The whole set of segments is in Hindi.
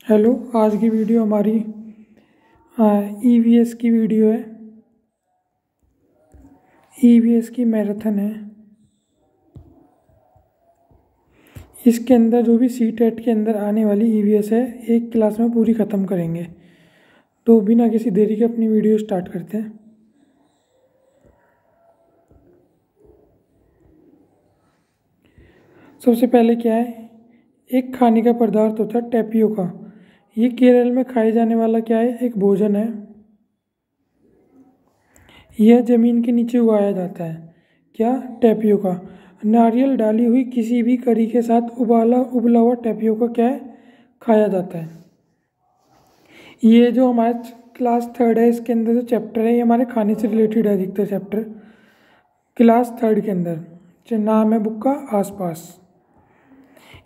हेलो। आज की वीडियो हमारी ईवीएस की वीडियो है। ईवीएस की मैराथन है। इसके अंदर जो भी सीटेट के अंदर आने वाली ईवीएस है एक क्लास में पूरी ख़त्म करेंगे। तो बिना किसी देरी के अपनी वीडियो स्टार्ट करते हैं। सबसे पहले क्या है, एक खाने का पदार्थ होता है टैपियोका। ये केरल में खाए जाने वाला क्या है, एक भोजन है। यह ज़मीन के नीचे उगाया जाता है। क्या? टैपियोका। नारियल डाली हुई किसी भी करी के साथ उबला हुआ टैपियोका क्या है, खाया जाता है। ये जो हमारा क्लास थर्ड है, इसके अंदर जो चैप्टर है ये हमारे खाने से रिलेटेड है। अधिकतर चैप्टर क्लास थर्ड के अंदर जो नाम है बुक का आसपास।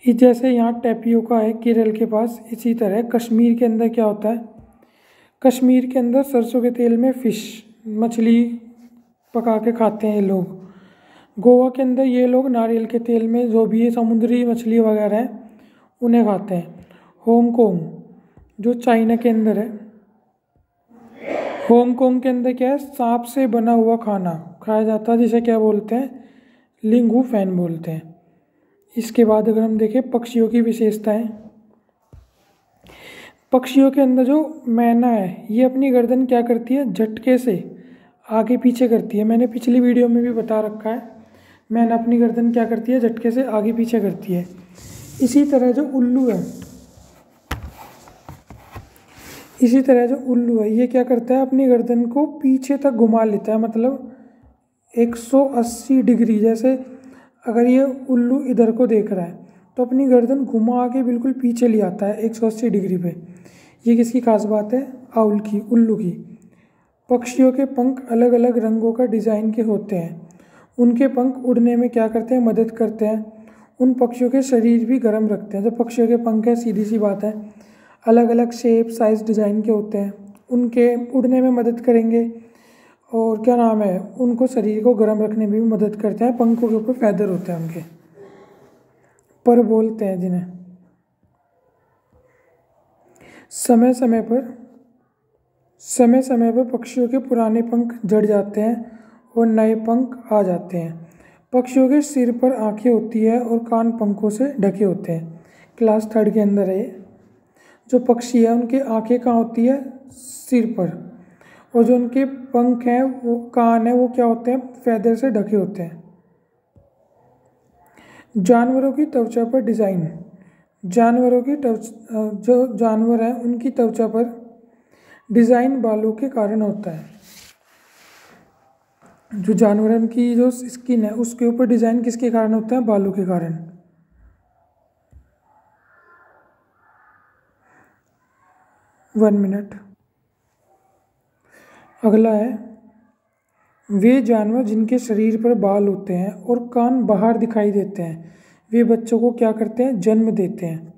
इस जैसे यहाँ टैपियोका है केरल के पास, इसी तरह कश्मीर के अंदर क्या होता है, कश्मीर के अंदर सरसों के तेल में फ़िश मछली पका के खाते हैं ये लोग। गोवा के अंदर ये लोग नारियल के तेल में जो भी समुद्री मछली वगैरह है उन्हें खाते हैं। हांगकांग जो चाइना के अंदर है, हांगकांग के अंदर क्या है, सांप से बना हुआ खाना खाया जाता है जिसे क्या बोलते हैं, लिंगू फैन बोलते हैं। इसके बाद अगर हम देखें पक्षियों की विशेषताएं, पक्षियों के अंदर जो मैना है ये अपनी गर्दन क्या करती है, झटके से आगे पीछे करती है। मैंने पिछली वीडियो में भी बता रखा है, मैना अपनी गर्दन क्या करती है, झटके से आगे पीछे करती है। इसी तरह जो उल्लू है, इसी तरह जो उल्लू है ये क्या करता है, अपनी गर्दन को पीछे तक घुमा लेता है, मतलब 180 डिग्री। जैसे अगर ये उल्लू इधर को देख रहा है तो अपनी गर्दन घुमा के बिल्कुल पीछे ले आता है 180 डिग्री पे। ये किसकी खास बात है, आउल की, उल्लू की। पक्षियों के पंख अलग अलग रंगों का डिज़ाइन के होते हैं। उनके पंख उड़ने में क्या करते हैं, मदद करते हैं। उन पक्षियों के शरीर भी गर्म रखते हैं। जो पक्षियों के पंख है, सीधी सी बात है, अलग अलग शेप साइज डिज़ाइन के होते हैं, उनके उड़ने में मदद करेंगे। और क्या नाम है, उनको शरीर को गर्म रखने में भी मदद करते हैं। पंखों के ऊपर फैदर होते हैं उनके, पर बोलते हैं जिन्हें। समय समय पर पक्षियों के पुराने पंख झड़ जाते हैं और नए पंख आ जाते हैं। पक्षियों के सिर पर आंखें होती है और कान पंखों से ढके होते हैं। क्लास थर्ड के अंदर है। जो पक्षी है उनकी आंखें कहाँ होती है, सिर पर, और जो उनके पंख हैं वो कान है वो क्या होते हैं, फैदर से ढके होते हैं। जानवरों की त्वचा पर डिज़ाइन, जानवरों की जो जानवर हैं उनकी त्वचा पर डिज़ाइन बालों के कारण होता है। जो जानवर उनकी जो स्किन है उसके ऊपर डिज़ाइन किसके कारण होता है, बालों के कारण। One minute. अगला है, वे जानवर जिनके शरीर पर बाल होते हैं और कान बाहर दिखाई देते हैं वे बच्चों को क्या करते हैं, जन्म देते हैं।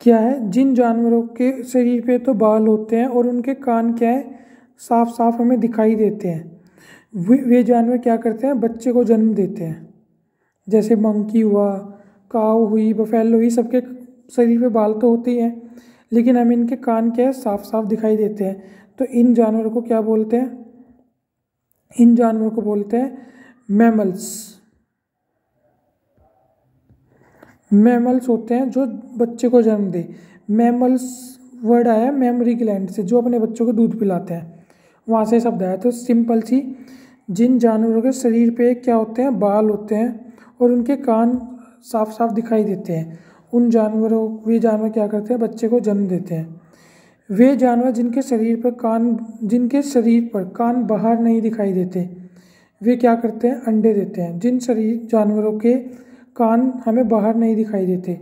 क्या है, जिन जानवरों के शरीर पे तो बाल होते हैं और उनके कान क्या है, साफ साफ हमें दिखाई देते हैं, वे जानवर क्या करते हैं, बच्चे को जन्म देते हैं। जैसे मंकी हुआ, काऊ हुई, बफेलो हुई, सबके शरीर पे बाल तो होते ही हैं लेकिन हमें इनके कान क्या है, साफ साफ दिखाई देते हैं। तो इन जानवरों को क्या बोलते हैं, इन जानवरों को बोलते हैं मैमल्स। मैमल्स होते हैं जो बच्चे को जन्म दे। मैमल्स वर्ड आया मेमरी ग्लैंड से, जो अपने बच्चों को दूध पिलाते हैं, वहाँ से शब्द आया। तो सिंपल सी, जिन जानवरों के शरीर पे क्या होते हैं, बाल होते हैं और उनके कान साफ साफ दिखाई देते हैं, उन जानवरों, वे जानवर क्या करते हैं, बच्चे को जन्म देते हैं। वे जानवर जिनके शरीर पर कान बाहर नहीं दिखाई देते वे क्या करते हैं, अंडे देते हैं। जिन शरीर जानवरों के कान हमें बाहर नहीं दिखाई देते,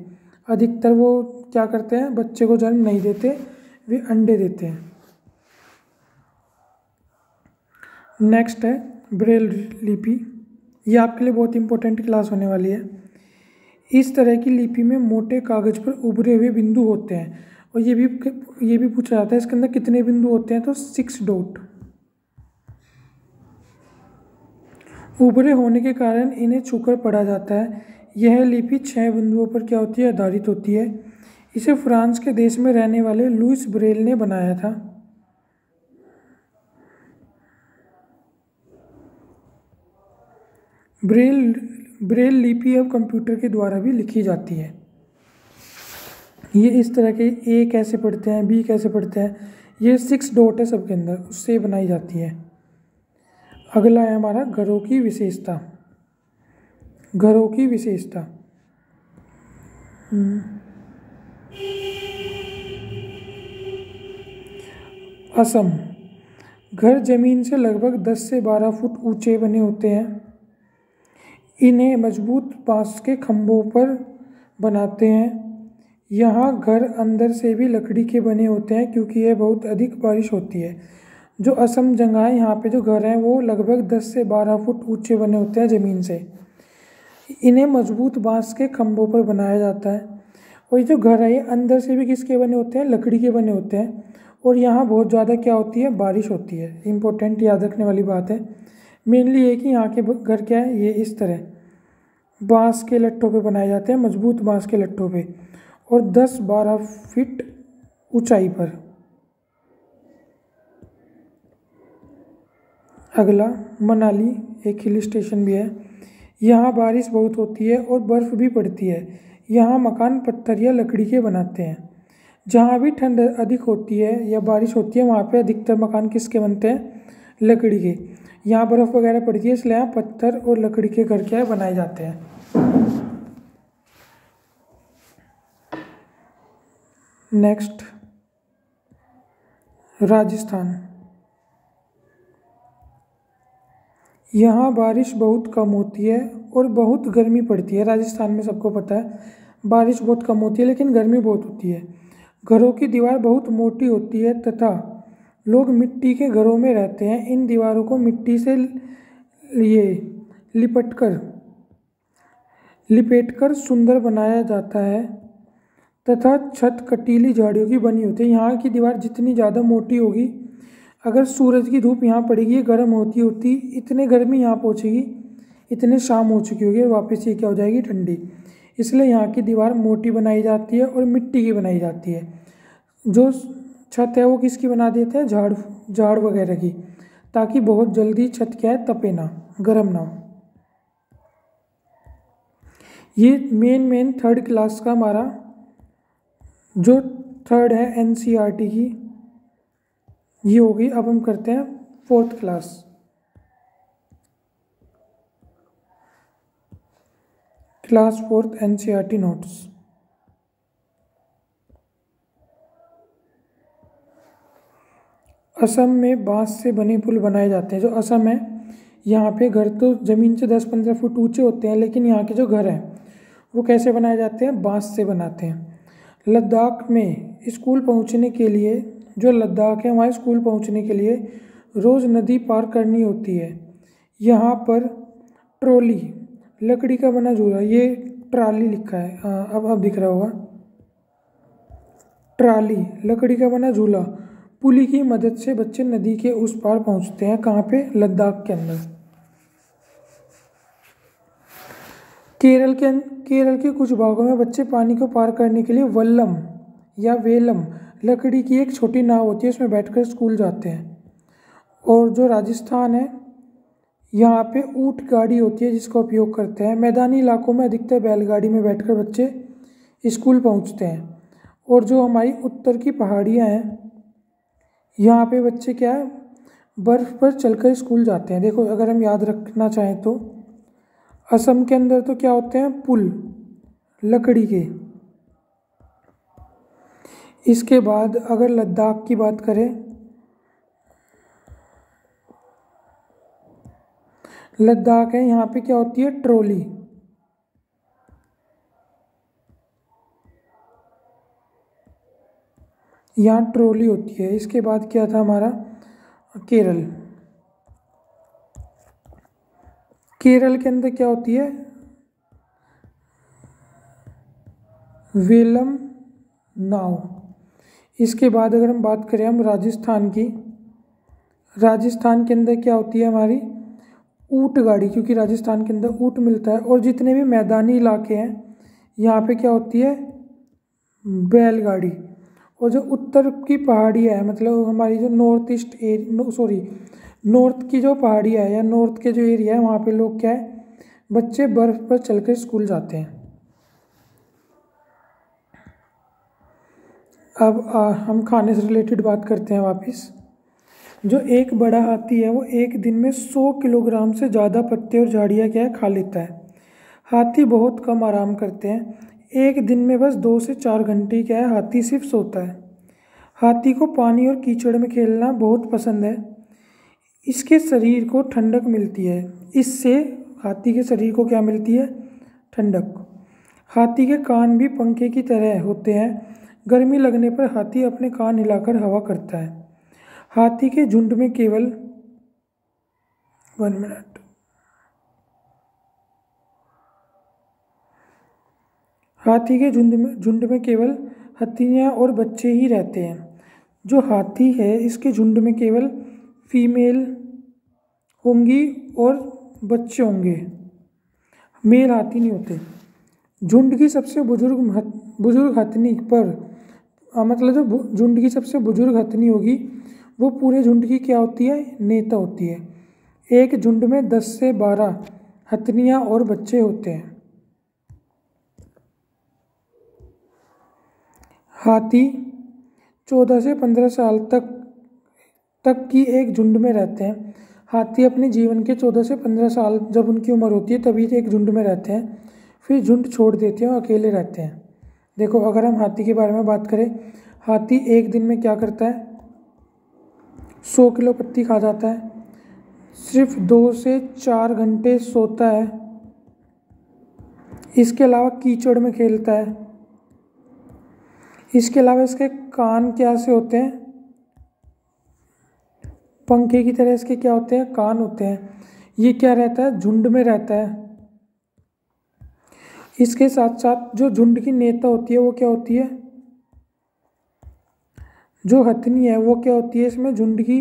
अधिकतर वो क्या करते हैं, बच्चे को जन्म नहीं देते, वे अंडे देते हैं। नेक्स्ट है ब्रेल लिपि। ये आपके लिए बहुत इंपॉर्टेंट क्लास होने वाली है। इस तरह की लिपि में मोटे कागज पर उभरे हुए बिंदु होते हैं और ये भी पूछा जाता है इसके अंदर कितने बिंदु होते हैं, तो 6 डॉट। उभरे होने के कारण इन्हें छूकर पढ़ा जाता है। यह लिपि 6 बिंदुओं पर क्या होती है, आधारित होती है। इसे फ्रांस के देश में रहने वाले लुइस ब्रेल ने बनाया था। ब्रेल लिपि अब कंप्यूटर के द्वारा भी लिखी जाती है। ये इस तरह के ए कैसे पढ़ते हैं, बी कैसे पढ़ते हैं, ये 6 डॉट है सबके अंदर, उससे बनाई जाती है। अगला है हमारा घरों की विशेषता। घरों की विशेषता असम। घर जमीन से लगभग 10 से 12 फुट ऊंचे बने होते हैं। इन्हें मजबूत बांस के खंभों पर बनाते हैं। यहाँ घर अंदर से भी लकड़ी के बने होते हैं क्योंकि यह बहुत अधिक बारिश होती है। जो असम जगह है, यहाँ पे जो घर हैं वो लगभग 10 से 12 फुट ऊंचे बने होते हैं ज़मीन से। इन्हें मजबूत बांस के खंभों पर बनाया जाता है। और ये जो घर है ये अंदर से भी किसके बने होते हैं, लकड़ी के बने होते हैं। और यहाँ बहुत ज़्यादा क्या होती है, बारिश होती है। इम्पोर्टेंट याद रखने वाली बात है। मेनली ये कि यहाँ के घर क्या है, ये इस तरह बांस के लट्ठों पे बनाए जाते हैं, मजबूत बांस के लट्ठों पे, और 10-12 फीट ऊंचाई पर। अगला मनाली, एक हिल स्टेशन भी है। यहाँ बारिश बहुत होती है और बर्फ़ भी पड़ती है। यहाँ मकान पत्थर या लकड़ी के बनाते हैं। जहाँ भी ठंड अधिक होती है या बारिश होती है वहाँ पे अधिकतर मकान किसके बनते हैं, लकड़ी के। यहाँ बर्फ़ वगैरह पड़ती है इसलिए यहाँ पत्थर और लकड़ी के घर क्या बनाए जाते हैं। नेक्स्ट, राजस्थान। यहाँ बारिश बहुत कम होती है और बहुत गर्मी पड़ती है। राजस्थान में सबको पता है बारिश बहुत कम होती है लेकिन गर्मी बहुत होती है। घरों की दीवार बहुत मोटी होती है तथा लोग मिट्टी के घरों में रहते हैं। इन दीवारों को मिट्टी से ये लिपेटकर सुंदर बनाया जाता है तथा छत कटीली झाड़ियों की बनी होती है। यहाँ की दीवार जितनी ज़्यादा मोटी होगी, अगर सूरज की धूप यहाँ पड़ेगी ये गर्म होती इतने गर्मी यहाँ पहुँचेगी, इतने शाम हो चुकी होगी और वापस ये क्या हो जाएगी, ठंडी। इसलिए यहाँ की दीवार मोटी बनाई जाती है और मिट्टी की बनाई जाती है। जो छत है वो किसकी बना देते हैं, झाड़ वगैरह की, ताकि बहुत जल्दी छत क्या है, तपे ना, गर्म ना हो। ये मेन थर्ड क्लास का हमारा जो थर्ड है एनसीईआरटी की ये होगी। अब हम करते हैं fourth class. Class fourth NCERT notes. Assam में बांस से बने पुल बनाए जाते हैं। जो असम है यहाँ पे घर तो ज़मीन से 10-15 फुट ऊंचे होते हैं लेकिन यहाँ के जो घर हैं वो कैसे बनाए जाते हैं, बांस से बनाते हैं। लद्दाख में स्कूल पहुँचने के लिए, जो लद्दाख है वहाँ स्कूल पहुँचने के लिए रोज़ नदी पार करनी होती है। यहाँ पर ट्रॉली, लकड़ी का बना झूला, ये ट्राली लिखा है, अब दिख रहा होगा, ट्राली, लकड़ी का बना झूला, पुली की मदद से बच्चे नदी के उस पार पहुँचते हैं। कहाँ पे, लद्दाख के अंदर। केरल के कुछ भागों में बच्चे पानी को पार करने के लिए वल्लम या वेलम, लकड़ी की एक छोटी नाव होती है, उसमें बैठकर स्कूल जाते हैं। और जो राजस्थान है यहाँ पे ऊँट गाड़ी होती है जिसका उपयोग करते हैं। मैदानी इलाकों में अधिकतर बैलगाड़ी में बैठकर बच्चे स्कूल पहुँचते हैं। और जो हमारी उत्तर की पहाड़ियाँ हैं यहाँ पे बच्चे क्या है, बर्फ़ पर चलकर स्कूल जाते हैं। देखो अगर हम याद रखना चाहें तो असम के अंदर तो क्या होते हैं, पुल लकड़ी के। इसके बाद अगर लद्दाख की बात करें, लद्दाख है यहाँ पे क्या होती है, ट्रॉली। यहाँ ट्रॉली होती है। इसके बाद क्या था हमारा, केरल। केरल के अंदर क्या होती है, वेलम नाव। इसके बाद अगर हम बात करें हम राजस्थान की, राजस्थान के अंदर क्या होती है हमारी, ऊँट गाड़ी, क्योंकि राजस्थान के अंदर ऊँट मिलता है। और जितने भी मैदानी इलाके हैं यहाँ पे क्या होती है, बैलगाड़ी। और जो उत्तर की पहाड़ियाँ है, मतलब हमारी जो नॉर्थ की जो पहाड़ियाँ है या नॉर्थ के जो एरिया है, वहाँ पे लोग क्या है, बच्चे बर्फ़ पर चलकर स्कूल जाते हैं। अब हम खाने से रिलेटेड बात करते हैं वापस। जो एक बड़ा हाथी है वो एक दिन में 100 किलोग्राम से ज़्यादा पत्ते और झाड़ियाँ क्या है खा लेता है। हाथी बहुत कम आराम करते हैं, एक दिन में बस 2 से 4 घंटे क्या है हाथी सिर्फ सोता है। हाथी को पानी और कीचड़ में खेलना बहुत पसंद है, इसके शरीर को ठंडक मिलती है। इससे हाथी के शरीर को क्या मिलती है? ठंडक। हाथी के कान भी पंखे की तरह होते हैं, गर्मी लगने पर हाथी अपने कान हिलाकर हवा करता है। हाथी के झुंड में केवल 1 मिनट। हाथी के झुंड में केवल हथिनियाँ और बच्चे ही रहते हैं। जो हाथी है इसके झुंड में केवल फीमेल होंगी और बच्चे होंगे, मेल हाथी नहीं होते। झुंड की सबसे बुजुर्ग हथनी पर मतलब जो झुंड की सबसे बुजुर्ग हथनी होगी वो पूरे झुंड की क्या होती है? नेता होती है। एक झुंड में 10 से 12 हथनियाँ और बच्चे होते हैं। हाथी 14 से 15 साल तक की एक झुंड में रहते हैं। हाथी अपने जीवन के 14 से 15 साल जब उनकी उम्र होती है तभी एक झुंड में रहते हैं, फिर झुंड छोड़ देते हैं और अकेले रहते हैं। देखो, अगर हम हाथी के बारे में बात करें, हाथी एक दिन में क्या करता है? 100 किलो पत्ती खा जाता है, सिर्फ 2 से 4 घंटे सोता है, इसके अलावा कीचड़ में खेलता है। इसके अलावा इसके कान क्या से होते हैं? पंखे की तरह इसके क्या होते हैं? कान होते हैं। ये क्या रहता है? झुंड में रहता है। इसके साथ साथ जो झुंड की नेता होती है वो क्या होती है? जो हथनी है वो क्या होती है? इसमें झुंड की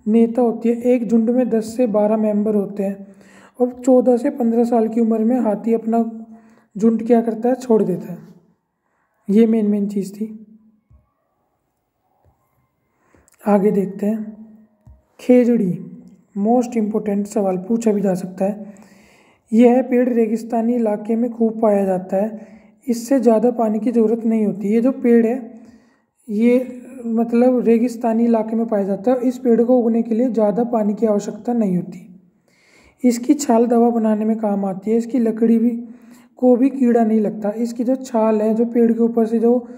नेता होती है। एक झुंड में 10 से 12 मेंबर होते हैं और 14 से 15 साल की उम्र में हाथी अपना झुंड क्या करता है? छोड़ देता है। ये मेन चीज़ थी। आगे देखते हैं। खेजड़ी, मोस्ट इम्पोर्टेंट सवाल पूछा भी जा सकता है। यह पेड़ रेगिस्तानी इलाके में खूब पाया जाता है, इससे ज़्यादा पानी की ज़रूरत नहीं होती। ये जो पेड़ है ये मतलब रेगिस्तानी इलाके में पाया जाता है, इस पेड़ को उगने के लिए ज़्यादा पानी की आवश्यकता नहीं होती। इसकी छाल दवा बनाने में काम आती है। इसकी लकड़ी को भी कीड़ा नहीं लगता। इसकी जो छाल है, जो पेड़ के ऊपर से जो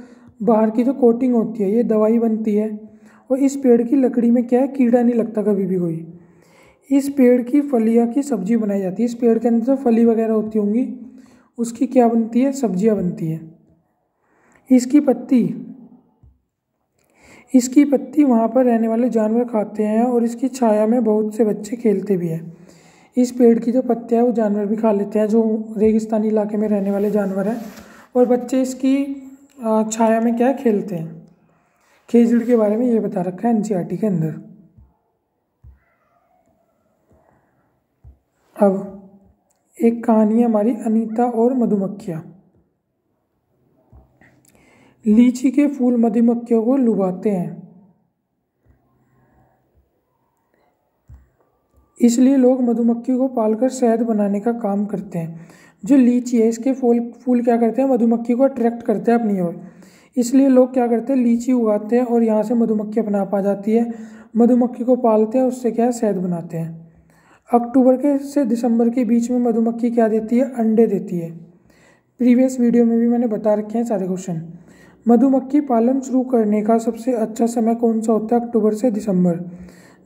बाहर की जो कोटिंग होती है, ये दवाई बनती है। और इस पेड़ की लकड़ी में क्या है? कीड़ा नहीं लगता कभी भी कोई। इस पेड़ की फलियाँ की सब्जी बनाई जाती है। इस पेड़ के अंदर जो फली वगैरह होती होंगी उसकी क्या बनती है? सब्जियाँ बनती है। इसकी पत्ती वहाँ पर रहने वाले जानवर खाते हैं और इसकी छाया में बहुत से बच्चे खेलते भी हैं। इस पेड़ की जो पत्तियाँ है वो जानवर भी खा लेते हैं, जो रेगिस्तानी इलाके में रहने वाले जानवर हैं, और बच्चे इसकी छाया में क्या खेलते हैं। खेजड़ी के बारे में ये बता रखा है एनसीईआरटी के अंदर। अब एक कहानी है हमारी, अनीता और मधुमक्खियाँ। लीची के फूल मधुमक्खियों को लुभाते हैं, इसलिए लोग मधुमक्खी को पालकर शहद बनाने का काम करते हैं। जो लीची है इसके फूल क्या करते हैं? मधुमक्खी को अट्रैक्ट करते हैं अपनी ओर, इसलिए लोग क्या करते हैं? लीची उगाते हैं और यहाँ से मधुमक्खी अपने आप आ जाती है। मधुमक्खी को पालते हैं, उससे क्या है? शहद बनाते हैं। अक्टूबर के से दिसंबर के बीच में मधुमक्खी क्या देती है? अंडे देती है। प्रीवियस वीडियो में भी मैंने बता रखे हैं सारे क्वेश्चन। मधुमक्खी पालन शुरू करने का सबसे अच्छा समय कौन सा होता है? अक्टूबर से दिसंबर,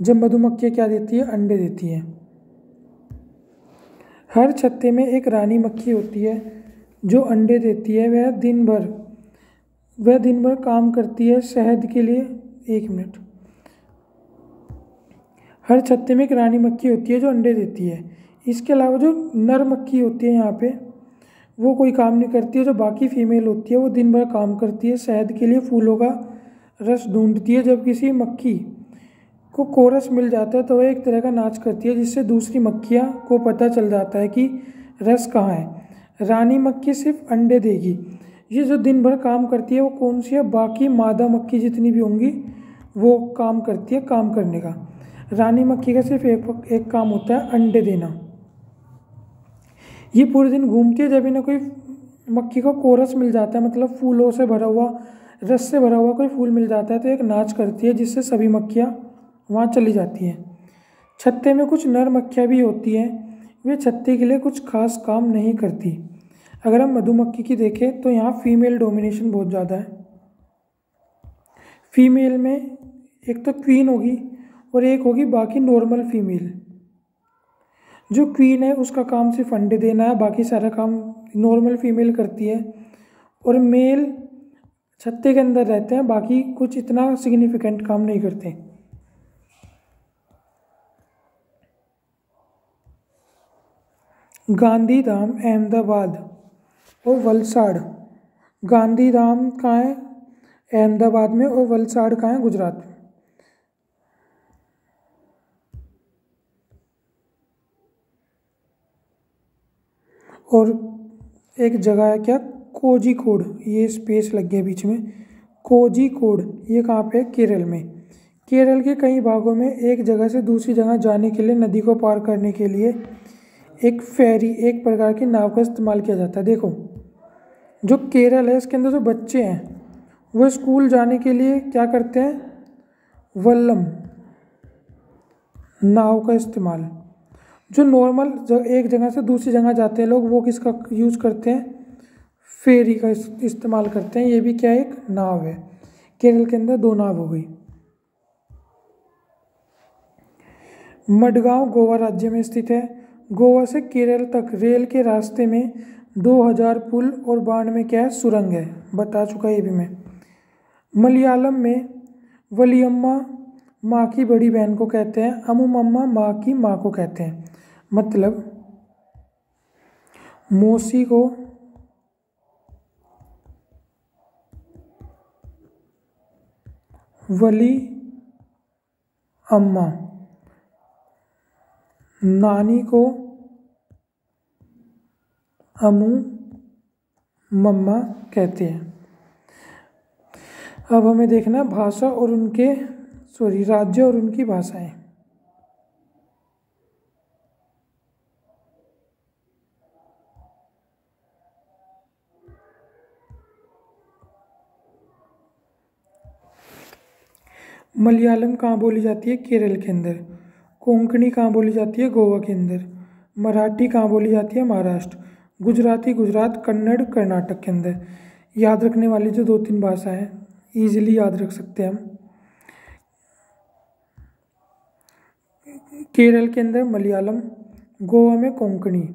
जब मधुमक्खी क्या देती है? अंडे देती है। हर छत्ते में एक रानी मक्खी होती है जो अंडे देती है। वह दिन भर काम करती है शहद के लिए। 1 मिनट। हर छत्ते में एक रानी मक्खी होती है जो अंडे देती है। इसके अलावा जो नर मक्खी होती है यहाँ पे वो कोई काम नहीं करती है। जो बाकी फीमेल होती है वो दिन भर काम करती है शहद के लिए, फूलों का रस ढूंढती है। जब किसी मक्खी को कोरस मिल जाता है तो वह एक तरह का नाच करती है, जिससे दूसरी मक्खियाँ को पता चल जाता है कि रस कहाँ है। रानी मक्खी सिर्फ अंडे देगी, ये जो दिन भर काम करती है वो कौन सी है? बाकी मादा मक्खी जितनी भी होंगी वो काम करती है काम करने का। रानी मक्खी का सिर्फ एक काम होता है, अंडे देना। ये पूरे दिन घूमती है, जब इन्हें कोई मक्खी को कोरस मिल जाता है, मतलब फूलों से भरा हुआ, रस से भरा हुआ कोई फूल मिल जाता है, तो एक नाच करती है जिससे सभी मक्खियाँ वहाँ चली जाती हैं। छत्ते में कुछ नर मक्खियाँ भी होती हैं, वे छत्ते के लिए कुछ खास काम नहीं करती। अगर हम मधुमक्खी की देखें तो यहाँ फीमेल डोमिनेशन बहुत ज़्यादा है। फीमेल में एक तो क्वीन होगी और एक होगी बाकी नॉर्मल फीमेल। जो क्वीन है उसका काम सिर्फ अंडे देना है, बाकी सारा काम नॉर्मल फीमेल करती है। और मेल छत्ते के अंदर रहते हैं, बाकी कुछ इतना सिग्निफिकेंट काम नहीं करते। गांधीधाम अहमदाबाद और वलसाड़। गांधीधाम कहाँ है? अहमदाबाद में। और वलसाड़ कहाँ है? गुजरात में। और एक जगह है क्या? कोझिकोड, ये स्पेस लग गया बीच में। कोझिकोड ये कहाँ पे है? केरल में। केरल के कई भागों में एक जगह से दूसरी जगह जाने के लिए, नदी को पार करने के लिए एक फेरी, एक प्रकार की नाव का इस्तेमाल किया जाता है। देखो, जो केरल है इसके अंदर जो बच्चे हैं वो स्कूल जाने के लिए क्या करते हैं? वल्लम, नाव का इस्तेमाल। जो नॉर्मल एक जगह से दूसरी जगह जाते हैं लोग, वो किसका यूज़ करते हैं? फेरी का इस्तेमाल करते हैं। ये भी क्या, एक नाव है। केरल के अंदर 2 नाव हो गई। मडगांव गोवा राज्य में स्थित है। गोवा से केरल तक रेल के रास्ते में 2000 पुल और 92 में क्या है? सुरंग है। बता चुका ये भी मैं। मलयालम में वलियम्मा माँ की बड़ी बहन को कहते हैं, अमुमम्मा माँ की माँ को कहते हैं। मतलब मौसी को वली अम्मा, नानी को अमू मम्मा कहते हैं। अब हमें देखना भाषा और उनके राज्य और उनकी भाषाएं। मलयालम कहाँ बोली जाती है? केरल के अंदर। कोंकणी कहाँ बोली जाती है? गोवा के अंदर। मराठी कहाँ बोली जाती है? महाराष्ट्र। गुजराती गुजरात, कन्नड़ कर्नाटक के अंदर। याद रखने वाली जो 2-3 भाषा है, ईजिली याद रख सकते हैं हम। केरल के अंदर मलयालम, गोवा में कोंकणी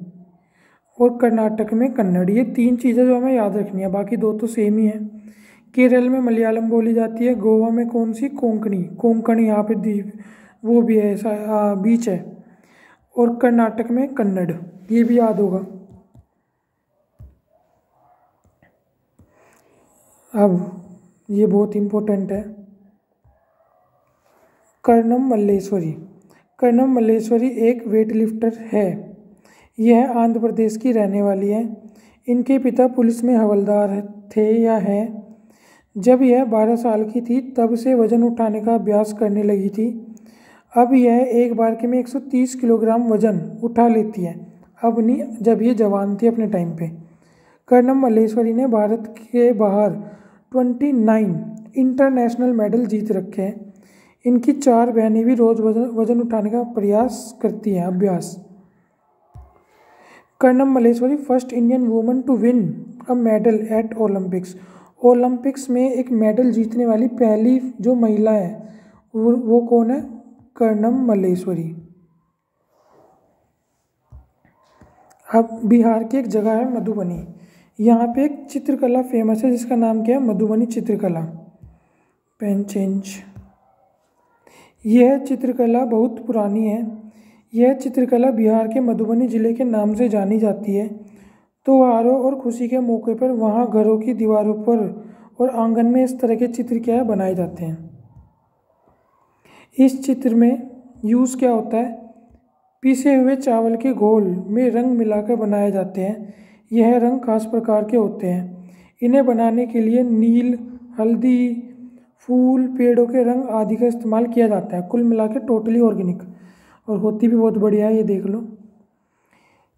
और कर्नाटक में कन्नड़। ये 3 चीज़ें जो हमें याद रखनी है, बाकी 2 तो सेम ही है। केरल में मलयालम बोली जाती है, गोवा में कौन सी? कोंकणी। कोंकणी यहाँ पे वो भी है, ऐसा बीच है। और कर्नाटक में कन्नड़, ये भी याद होगा। अब ये बहुत इम्पोर्टेंट है, कर्णम मल्लेश्वरी। कर्णम मल्लेश्वरी एक वेट लिफ्टर है। यह आंध्र प्रदेश की रहने वाली है। इनके पिता पुलिस में हवलदार थे या हैं। जब यह 12 साल की थी तब से वज़न उठाने का अभ्यास करने लगी थी। अब यह एक बार के में 130 किलोग्राम वज़न उठा लेती है। अब नहीं, जब ये जवान थी अपने टाइम पे। कर्णम मल्लेश्वरी ने भारत के बाहर 29 इंटरनेशनल मेडल जीत रखे हैं। इनकी 4 बहनें भी रोज़ वज़न उठाने का प्रयास करती हैं, अभ्यास। Karnam Malleswari first Indian woman to win a medal at Olympics. Olympics में एक मेडल जीतने वाली पहली जो महिला है वो कौन है? कर्णम मल्लेश्वरी। अब बिहार की एक जगह है मधुबनी। यहाँ पे एक चित्रकला फेमस है जिसका नाम क्या है? मधुबनी चित्रकला। Pen change. यह चित्रकला बहुत पुरानी है। यह चित्रकला बिहार के मधुबनी जिले के नाम से जानी जाती है। त्योहारों और खुशी के मौके पर वहाँ घरों की दीवारों पर और आंगन में इस तरह के चित्र क्या है? बनाए जाते हैं। इस चित्र में यूज़ क्या होता है? पीसे हुए चावल के घोल में रंग मिलाकर बनाए जाते हैं। यह रंग खास प्रकार के होते हैं। इन्हें बनाने के लिए नील, हल्दी, फूल, पेड़ों के रंग आदि का इस्तेमाल किया जाता है। कुल मिला के टोटली ऑर्गेनिक, और होती भी बहुत बढ़िया है, ये देख लो।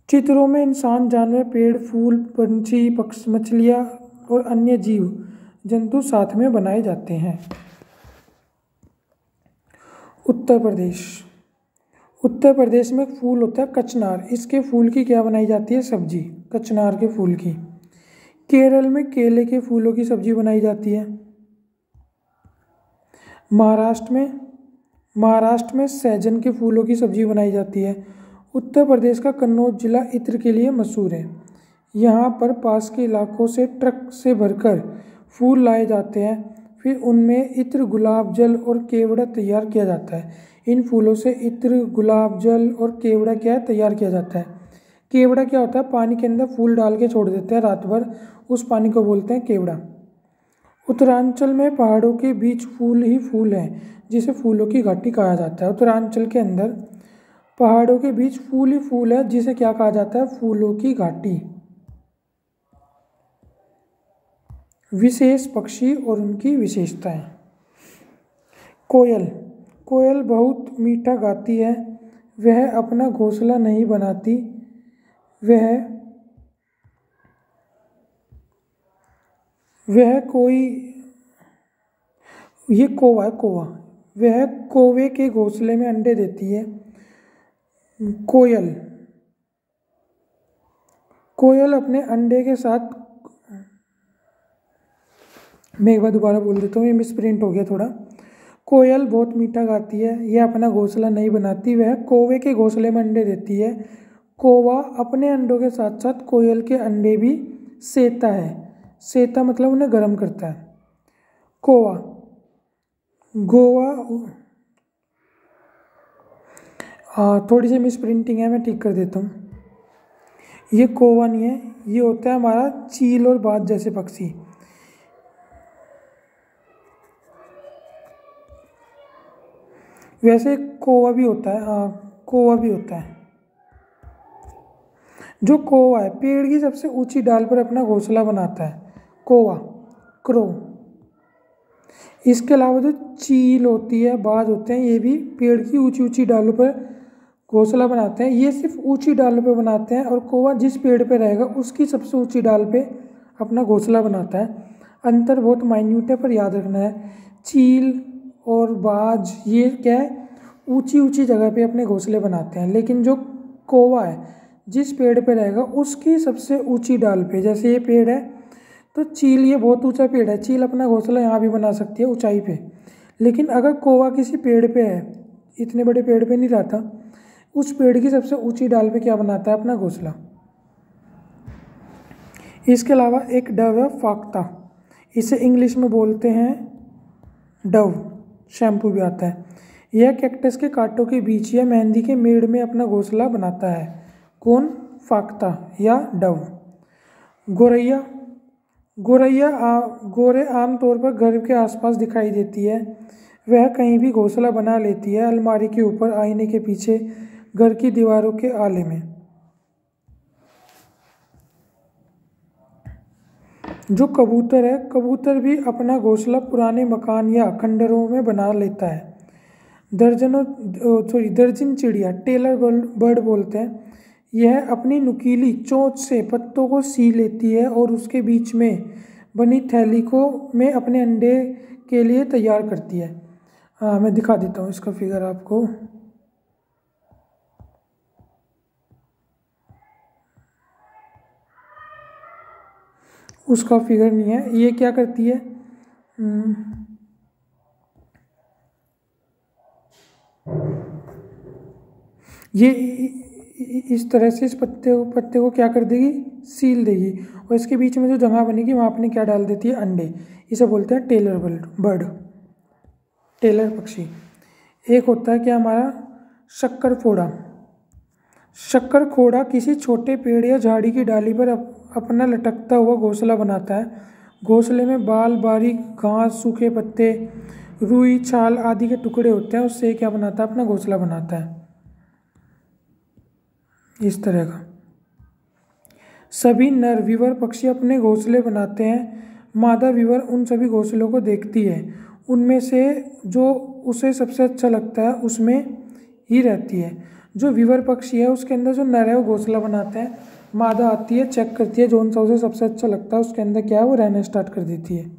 चित्रों में इंसान, जानवर, पेड़, फूल, पंछी, पक्षी, मछलियाँ और अन्य जीव जंतु साथ में बनाए जाते हैं। उत्तर प्रदेश। उत्तर प्रदेश में एक फूल होता है कचनार। इसके फूल की क्या बनाई जाती है? सब्जी, कचनार के फूल की। केरल में केले के फूलों की सब्जी बनाई जाती है। महाराष्ट्र में सहजन के फूलों की सब्जी बनाई जाती है। उत्तर प्रदेश का कन्नौज जिला इत्र के लिए मशहूर है। यहाँ पर पास के इलाकों से ट्रक से भरकर फूल लाए जाते हैं, फिर उनमें इत्र, गुलाब जल और केवड़ा तैयार किया जाता है। इन फूलों से इत्र, गुलाब जल और केवड़ा क्या तैयार किया जाता है? केवड़ा क्या होता है? पानी के अंदर फूल डाल के छोड़ देते हैं रात भर, उस पानी को बोलते हैं केवड़ा। उत्तरांचल में पहाड़ों के बीच फूल ही फूल हैं, जिसे फूलों की घाटी कहा जाता है। उत्तरांचल के अंदर पहाड़ों के बीच फूल ही फूल है, जिसे क्या कहा जाता है? फूलों की घाटी। विशेष पक्षी और उनकी विशेषताएं। कोयल। कोयल बहुत मीठा गाती है। वह अपना घोंसला नहीं बनाती। ये कौवा है, कौवा। वह कौवे के घोंसले में अंडे देती है। कोयल अपने अंडे के साथ, मैं एक बार दोबारा बोल देता हूँ, ये मिसप्रिंट हो गया थोड़ा। कोयल बहुत मीठा गाती है। यह अपना घोंसला नहीं बनाती। वह कौवे के घोंसले में अंडे देती है। कौवा अपने अंडों के साथ साथ कोयल के अंडे भी सेता है। सेता मतलब उन्हें गर्म करता है। थोड़ी सी मिसप्रिंटिंग है, मैं ठीक कर देता हूँ। ये कौवा नहीं है, ये होता है हमारा चील और बाज जैसे पक्षी। वैसे कौवा भी होता है, हाँ कौवा भी होता है। जो कौवा है पेड़ की सबसे ऊंची डाल पर अपना घोंसला बनाता है, कौवा, क्रो। इसके अलावा जो चील होती है, बाज होते हैं, ये भी पेड़ की ऊंची ऊंची डालों पर घोंसला बनाते हैं। ये सिर्फ ऊंची डालों पर बनाते हैं, और कौवा जिस पेड़ पे रहेगा उसकी सबसे ऊंची डाल पे अपना घोंसला बनाता है। अंतर बहुत माइन्यूट है, पर याद रखना है। चील और बाज ये क्या है? ऊंची ऊंची जगह पे अपने घोंसले बनाते हैं, लेकिन जो कौवा है जिस पेड़ पे रहेगा उसकी सबसे ऊंची डाल पे, जैसे ये पेड़ है तो चील, ये बहुत ऊंचा पेड़ है, चील अपना घोंसला यहाँ भी बना सकती है ऊंचाई पे। लेकिन अगर कौवा किसी पेड़ पे है, इतने बड़े पेड़ पे नहीं रहता, उस पेड़ की सबसे ऊंची डाल पे क्या बनाता है? अपना घोंसला। इसके अलावा एक डव है, फाख्ता। इसे इंग्लिश में बोलते हैं डव, शैम्पू भी आता है। यह कैक्टस के कांटों के बीच या मेहंदी के मेड़ में अपना घोंसला बनाता है। कौन? फाख्ता या डव। गोरे आमतौर पर घर के आसपास दिखाई देती है। वह कहीं भी घोंसला बना लेती है, अलमारी के ऊपर, आईने के पीछे, घर की दीवारों के आले में। जो कबूतर है, कबूतर भी अपना घोंसला पुराने मकान या खंडरों में बना लेता है। दर्जन चिड़िया, टेलर बर्ड बोलते हैं, यह अपनी नुकीली चोंच से पत्तों को सी लेती है और उसके बीच में बनी थैली को में अपने अंडे के लिए तैयार करती है। मैं दिखा देता हूँ इसका फिगर आपको। उसका फिगर नहीं है, ये क्या करती है? ये इस तरह से इस पत्ते को क्या कर देगी? सील देगी, और इसके बीच में जो जगह बनेगी वहाँ अपने क्या डाल देती है? अंडे। इसे बोलते हैं टेलर बर्ड, टेलर पक्षी। एक होता है क्या हमारा? शक्करखोड़ा। शक्करखोड़ा किसी छोटे पेड़ या झाड़ी की डाली पर अपना लटकता हुआ घोंसला बनाता है। घोंसले में बाल, बारीक घास, सूखे पत्ते, रुई, छाल आदि के टुकड़े होते हैं। उससे क्या बनाता है? अपना घोंसला बनाता है, इस तरह का। सभी नर विवर पक्षी अपने घोंसले बनाते हैं। मादा विवर उन सभी घोंसलों को देखती है, उनमें से जो उसे सबसे अच्छा लगता है उसमें ही रहती है। जो विवर पक्षी है उसके अंदर जो नर है वो घोंसला बनाते हैं, मादा आती है, चेक करती है, जो सा उसे सबसे अच्छा लगता है उसके अंदर क्या है वो रहना स्टार्ट कर देती है।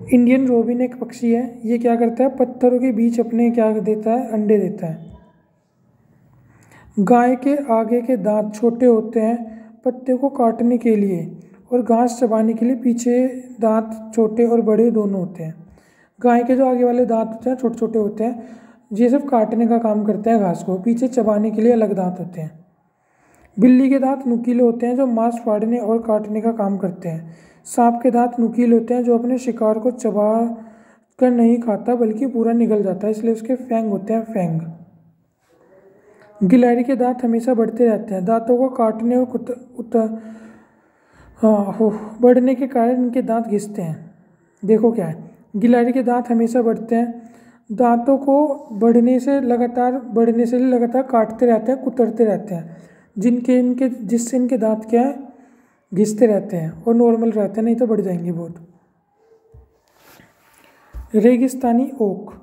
इंडियन रोबिन एक पक्षी है, ये क्या करता है, पत्थरों के बीच अपने क्या देता है, अंडे देता है। गाय के आगे के दांत छोटे होते हैं पत्ते को काटने के लिए, और घास चबाने के लिए पीछे दांत छोटे और बड़े दोनों होते हैं। गाय के जो आगे वाले दांत होते हैं छोटे छोटे होते हैं, ये सिर्फ काटने का काम करते हैं घास को, पीछे चबाने के लिए अलग दांत होते हैं। बिल्ली के दांत नुकीले होते हैं जो मांस फाड़ने और काटने का काम करते हैं। सांप के दांत नुकीले होते हैं जो अपने शिकार को चबा कर नहीं खाता बल्कि पूरा निगल जाता है, इसलिए उसके फैंग होते हैं, फैंग। गिलहरी के दांत हमेशा बढ़ते रहते हैं, दांतों को काटने और बढ़ने के कारण इनके दांत घिसते हैं। देखो क्या है, गिलहरी के दांत हमेशा बढ़ते हैं, दांतों को बढ़ने से लगातार काटते रहते हैं, कुतरते रहते हैं, जिससे इनके दांत क्या है, घिसते रहते हैं और नॉर्मल रहते हैं, नहीं तो बढ़ जाएंगे बहुत। रेगिस्तानी ओक,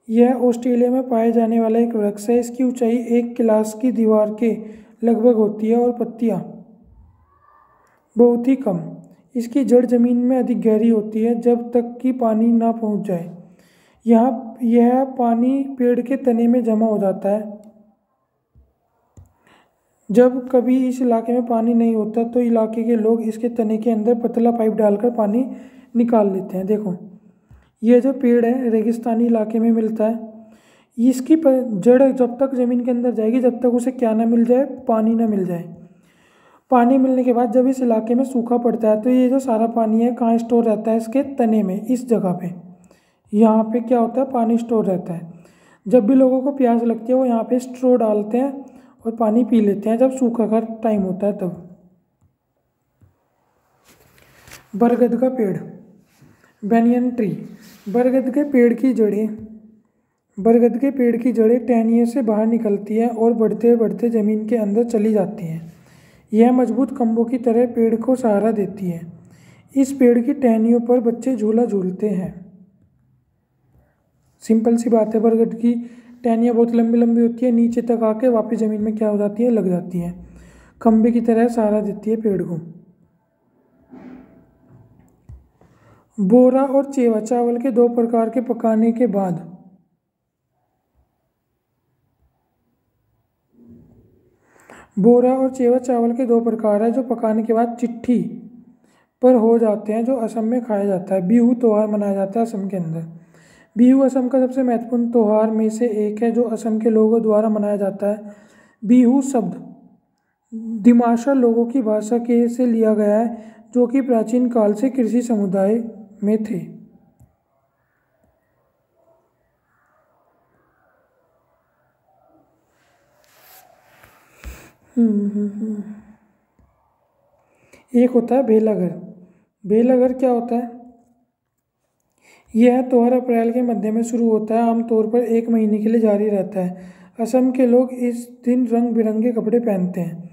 यह ऑस्ट्रेलिया में पाए जाने वाला एक वृक्ष है। इसकी ऊंचाई एक क्लास की दीवार के लगभग होती है और पत्तियां बहुत ही कम। इसकी जड़ जमीन में अधिक गहरी होती है जब तक कि पानी ना पहुंच जाए। यह पानी पेड़ के तने में जमा हो जाता है। जब कभी इस इलाके में पानी नहीं होता तो इलाके के लोग इसके तने के अंदर पतला पाइप डालकर पानी निकाल लेते हैं। देखो ये जो पेड़ है रेगिस्तानी इलाके में मिलता है, इसकी जड़ जब तक ज़मीन के अंदर जाएगी जब तक उसे क्या ना मिल जाए, पानी ना मिल जाए। पानी मिलने के बाद जब इस इलाके में सूखा पड़ता है तो ये जो सारा पानी है कहाँ स्टोर रहता है, इसके तने में, इस जगह पे, यहाँ पे क्या होता है, पानी स्टोर रहता है। जब भी लोगों को प्यास लगती है वो यहाँ पे स्ट्रॉ डालते हैं और पानी पी लेते हैं जब सूखा का टाइम होता है तब। बरगद का पेड़, बैनियन ट्री। बरगद के पेड़ की जड़ें टहनियों से बाहर निकलती हैं और बढ़ते बढ़ते ज़मीन के अंदर चली जाती हैं। यह मजबूत खंभों की तरह पेड़ को सहारा देती है। इस पेड़ की टहनियों पर बच्चे झूला झूलते हैं। सिंपल सी बात है, बरगद की टहनियाँ बहुत लंबी लंबी होती है, नीचे तक आके वापस ज़मीन में क्या हो जाती है, लग जाती है, खंभे की तरह सहारा देती है पेड़ को। बोरा और चेवा, चावल के दो प्रकार के पकाने के बाद। बोरा और चेवा चावल के दो प्रकार है जो पकाने के बाद चिट्ठी पर हो जाते हैं, जो असम में खाया जाता है। बिहू त्यौहार मनाया जाता है असम के अंदर। बिहू असम का सबसे महत्वपूर्ण त्यौहार में से एक है जो असम के लोगों द्वारा मनाया जाता है। बिहू शब्द दिमासा लोगों की भाषा के से लिया गया है जो कि प्राचीन काल से कृषि समुदाय में थे। एक होता है भेलाघर। भेलाघर क्या होता है, यह त्यौहार अप्रैल के मध्य में शुरू होता है, आमतौर पर 1 महीने के लिए जारी रहता है। असम के लोग इस दिन रंग बिरंगे कपड़े पहनते हैं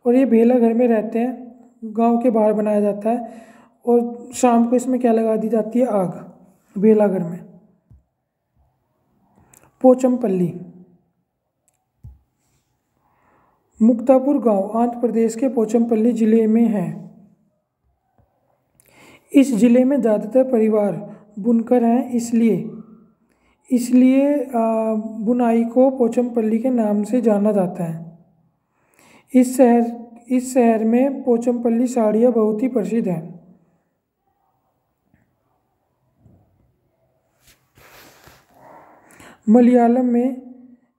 और ये भेलाघर में रहते हैं। गांव के बाहर बनाया जाता है और शाम को इसमें क्या लगा दी जाती है, आग, भेलाघर में। पोचमपल्ली, मुक्तापुर गांव आंध्र प्रदेश के पोचमपल्ली जिले में है। इस जिले में ज़्यादातर परिवार बुनकर हैं, इसलिए बुनाई को पोचमपल्ली के नाम से जाना जाता है। इस शहर में पोचमपल्ली साड़ियाँ बहुत ही प्रसिद्ध हैं। मलयालम में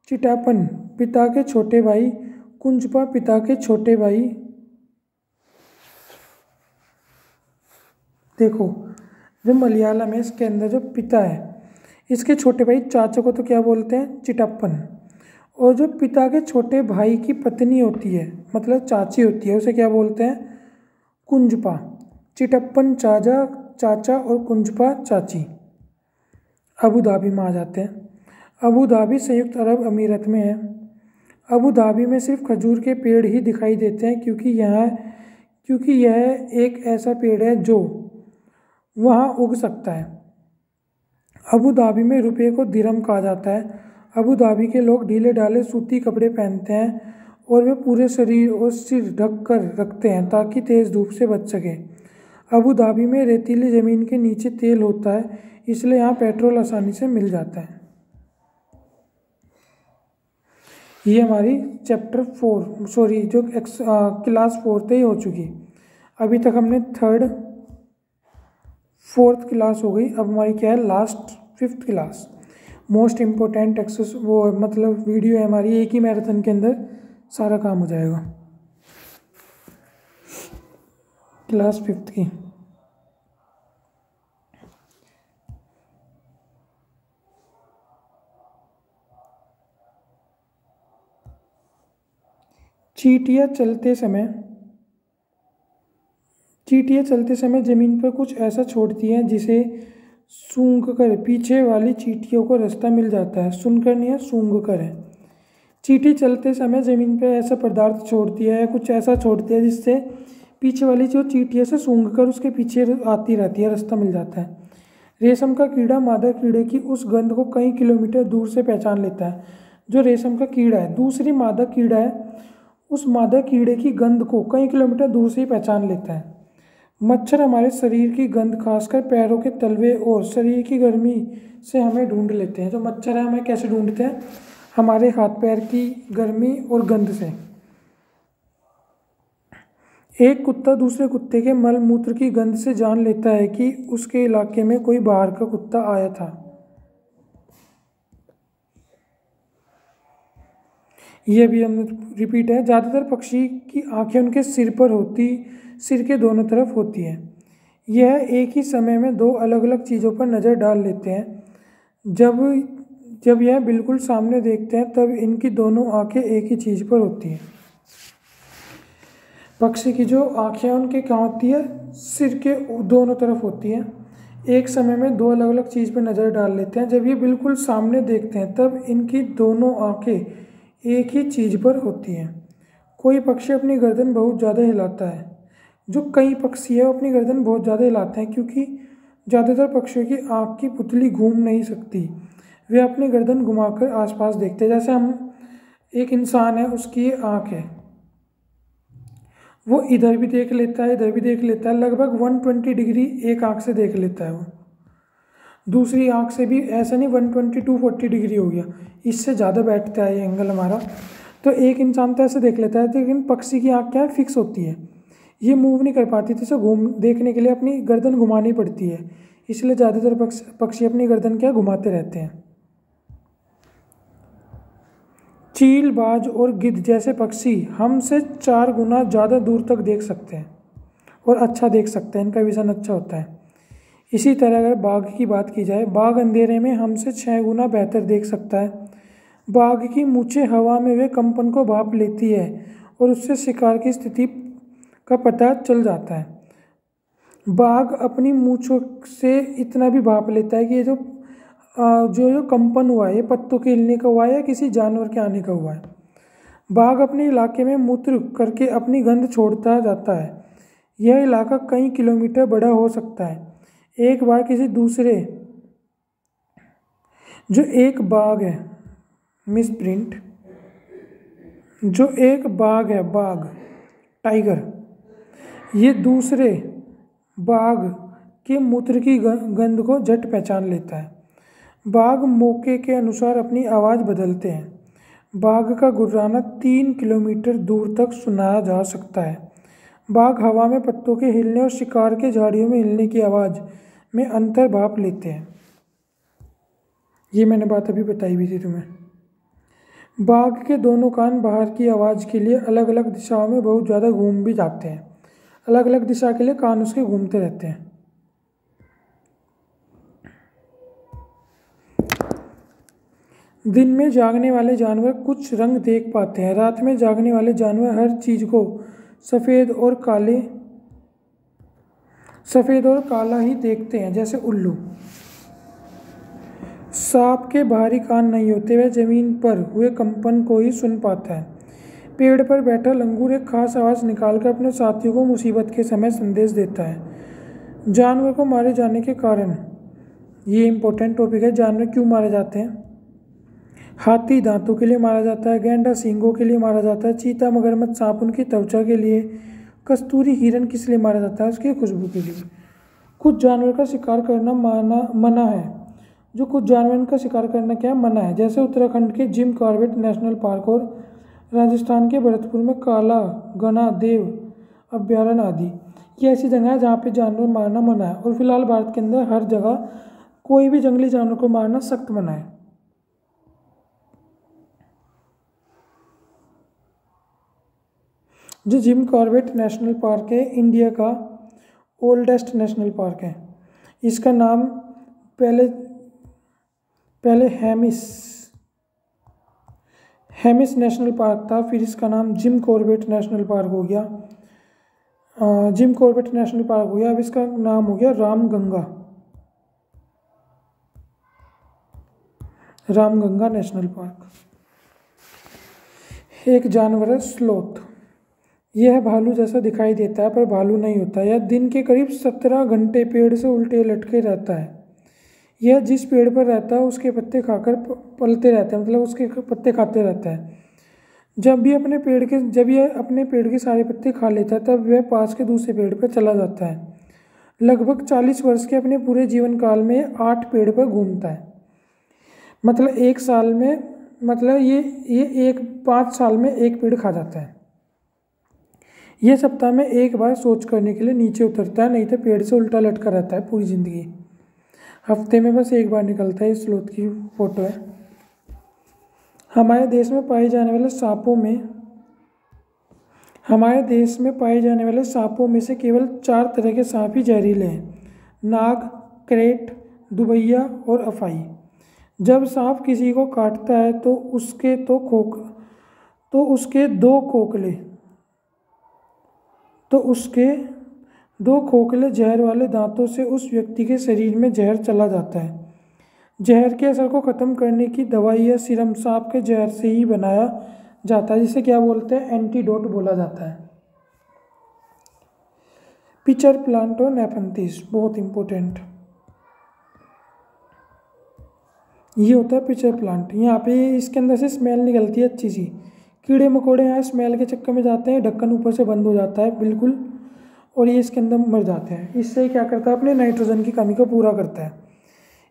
चिटापन पिता के छोटे भाई, कुंजपा पिता के छोटे भाई। देखो जो मलयालम है इसके अंदर जो पिता है इसके छोटे भाई चाचा को तो क्या बोलते हैं, चिटप्पन। और जो पिता के छोटे भाई की पत्नी होती है मतलब चाची होती है उसे क्या बोलते हैं, कुंजपा। चिटप्पन चाचा और कुंजपा चाची। अबू धाबी में आ जाते हैं। अबू धाबी संयुक्त अरब अमीरत में है। अबू धाबी में सिर्फ खजूर के पेड़ ही दिखाई देते हैं क्योंकि यह एक ऐसा पेड़ है जो वहाँ उग सकता है। अबू धाबी में रुपये को दिरहम कहा जाता है। अबू धाबी के लोग ढीले ढाले सूती कपड़े पहनते हैं और वे पूरे शरीर और सिर ढक कर रखते हैं ताकि तेज़ धूप से बच सके। अबू धाबी में रेतीली ज़मीन के नीचे तेल होता है, इसलिए यहाँ पेट्रोल आसानी से मिल जाता है। ये हमारी चैप्टर 4 जो क्लास 4 ही हो चुकी। अभी तक हमने 3rd 4th क्लास हो गई। अब हमारी क्या है, last 5th class. Most important access वो मतलब वीडियो है हमारी, एक ही मैराथन के अंदर सारा काम हो जाएगा। क्लास 5th की चींटियाँ चलते समय ज़मीन पर कुछ ऐसा छोड़ती हैं जिसे सूंघकर पीछे वाली चींटियों को रास्ता मिल जाता है। सुनकर नहीं है, सूंघकर है। चींटी चलते समय ज़मीन पर ऐसा पदार्थ छोड़ती है या कुछ ऐसा छोड़ती है जिससे पीछे वाली जो चींटियों से सूंघकर उसके पीछे आती रहती है, रास्ता मिल जाता है। रेशम का कीड़ा मादा कीड़े की उस गंध को कई किलोमीटर दूर से पहचान लेता है। जो रेशम का कीड़ा है, दूसरी मादा कीड़ा है, उस मादा कीड़े की गंध को कई किलोमीटर दूर से ही पहचान लेता है। मच्छर हमारे शरीर की गंध, खासकर पैरों के तलवे और शरीर की गर्मी से हमें ढूंढ लेते हैं। जो मच्छर है हमें कैसे ढूंढते हैं, हमारे हाथ पैर की गर्मी और गंध से। एक कुत्ता दूसरे कुत्ते के मल मूत्र की गंध से जान लेता है कि उसके इलाके में कोई बाहर का कुत्ता आया था। यह भी हम रिपीट है। ज़्यादातर पक्षी की आंखें उनके सिर के दोनों तरफ होती हैं। यह एक ही समय में दो अलग अलग चीज़ों पर नज़र डाल लेते हैं। जब यह बिल्कुल सामने देखते हैं तब इनकी दोनों आंखें एक ही चीज़ पर होती हैं। पक्षी की जो आंखें उनके क्या होती है, सिर के दोनों तरफ होती हैं। एक समय में दो अलग अलग चीज़ पर नज़र डाल लेते हैं। जब ये बिल्कुल सामने देखते हैं तब इनकी दोनों आंखें एक ही चीज़ पर होती हैं। कोई पक्षी अपनी गर्दन बहुत ज़्यादा हिलाता है। जो कई पक्षी है वो अपनी गर्दन बहुत ज़्यादा हिलाते हैं क्योंकि ज़्यादातर पक्षियों की आँख की पुतली घूम नहीं सकती। वे अपनी गर्दन घुमाकर आसपास देखते हैं। जैसे हम एक इंसान है, उसकी आँख है, वो इधर भी देख लेता है, इधर भी देख लेता है। लगभग 120 डिग्री एक आँख से देख लेता है। वो दूसरी आँख से भी ऐसा नहीं 120 to 40 डिग्री हो गया, इससे ज़्यादा बैठता है ये एंगल हमारा। तो एक इंसान तो ऐसे देख लेता है, लेकिन पक्षी की आँख क्या है, फिक्स होती है। ये मूव नहीं कर पाती, तो इसे देखने के लिए अपनी गर्दन घुमानी पड़ती है। इसलिए ज़्यादातर पक्षी अपनी गर्दन क्या घुमाते रहते हैं। चील, बाज और गिद्ध जैसे पक्षी हमसे 4 गुना ज़्यादा दूर तक देख सकते हैं और अच्छा देख सकते हैं, इनका विज़न अच्छा होता है। इसी तरह अगर बाघ की बात की जाए, बाघ अंधेरे में हमसे 6 गुना बेहतर देख सकता है। बाघ की मूंछें हवा में वे कंपन को भाप लेती है और उससे शिकार की स्थिति का पता चल जाता है। बाघ अपनी मूंछों से इतना भी भाप लेता है कि ये जो कंपन हुआ है, ये पत्तों के हिलने का हुआ है या किसी जानवर के आने का हुआ है। बाघ अपने इलाके में मूत्र करके अपनी गंध छोड़ता जाता है। यह इलाका कई किलोमीटर बड़ा हो सकता है। एक बार किसी दूसरे जो एक बाघ है, मिसप्रिंट, जो एक बाघ है, बाघ टाइगर, ये दूसरे बाघ के मूत्र की गंध को झट पहचान लेता है। बाघ मौके के अनुसार अपनी आवाज़ बदलते हैं। बाघ का गुर्राना 3 किलोमीटर दूर तक सुनाया जा सकता है। बाघ हवा में पत्तों के हिलने और शिकार के झाड़ियों में हिलने की आवाज़ में अंतर भाप लेते हैं। ये मैंने बात अभी बताई भी थी तुम्हें। बाघ के दोनों कान बाहर की आवाज़ के लिए अलग अलग दिशाओं में बहुत ज़्यादा घूम भी जाते हैं। अलग अलग दिशा के लिए कान उसके घूमते रहते हैं। दिन में जागने वाले जानवर कुछ रंग देख पाते हैं। रात में जागने वाले जानवर हर चीज़ को सफ़ेद और काला ही देखते हैं, जैसे उल्लू। सांप के बाहरी कान नहीं होते, वह जमीन पर हुए कंपन को ही सुन पाता है। पेड़ पर बैठा लंगूर एक खास आवाज़ निकालकर अपने साथियों को मुसीबत के समय संदेश देता है। जानवर को मारे जाने के कारण, ये इम्पोर्टेंट टॉपिक है। जानवर क्यों मारे जाते हैं? हाथी दांतों के लिए मारा जाता है, गैंडा सींगों के लिए मारा जाता है, चीता मगरमच्छ सांप उनकी त्वचा के लिए, कस्तूरी हिरन किस लिए मारा जाता है? उसकी खुशबू के लिए। कुछ जानवर का शिकार करना मना है। जो कुछ जानवरों का शिकार करना क्या है? मना है। जैसे उत्तराखंड के जिम कॉर्बेट नेशनल पार्क और राजस्थान के भरतपुर में काला गना देव अभ्यारण्य आदि। ये ऐसी जगह है जहाँ पे जानवर मारना मना है। और फिलहाल भारत के अंदर हर जगह कोई भी जंगली जानवर को मारना सख्त मना है। जो जिम कॉर्बेट नेशनल पार्क है, इंडिया का ओल्डेस्ट नेशनल पार्क है। इसका नाम पहले हेमिस नेशनल पार्क था, फिर इसका नाम जिम कॉर्बेट नेशनल पार्क हो गया। जिम कॉर्बेट नेशनल पार्क हो गया, अब इसका नाम हो गया रामगंगा नेशनल पार्क। एक जानवर है स्लोथ। यह भालू जैसा दिखाई देता है पर भालू नहीं होता। यह दिन के करीब 17 घंटे पेड़ से उल्टे लटके रहता है। यह जिस पेड़ पर रहता है उसके पत्ते खाकर पलते रहता है, मतलब उसके पत्ते खाते रहता है। जब यह अपने पेड़ के सारे पत्ते खा लेता है तब वह पास के दूसरे पेड़ पर चला जाता है। लगभग 40 वर्ष के अपने पूरे जीवन काल में 8 पेड़ पर घूमता है। मतलब एक साल में, मतलब ये 5 साल में एक पेड़ खा जाता है। यह सप्ताह में एक बार शौच करने के लिए नीचे उतरता है, नहीं तो पेड़ से उल्टा लटका रहता है पूरी ज़िंदगी। हफ्ते में बस एक बार निकलता है। इस स्लोथ की फोटो है। हमारे देश में पाए जाने वाले सांपों में से केवल 4 तरह के सांप ही जहरीले हैं: नाग, क्रेट, दुबैया और अफाई। जब सांप किसी को काटता है तो उसके दो खोखले जहर वाले दांतों से उस व्यक्ति के शरीर में जहर चला जाता है। जहर के असर को ख़त्म करने की दवाई या सीरम सांप के जहर से ही बनाया जाता है, जिसे क्या बोलते हैं? एंटीडोट बोला जाता है। पिचर प्लांट और नेफंथिस, बहुत इंपॉर्टेंट। ये होता है पिचर प्लांट। यहाँ पे इसके अंदर से स्मेल निकलती है अच्छी सी। कीड़े मकोड़े यहाँ स्मेल के चक्कर में जाते हैं, ढक्कन ऊपर से बंद हो जाता है बिल्कुल, और ये इसके अंदर मर जाते हैं। इससे क्या करता है? अपने नाइट्रोजन की कमी को पूरा करता है।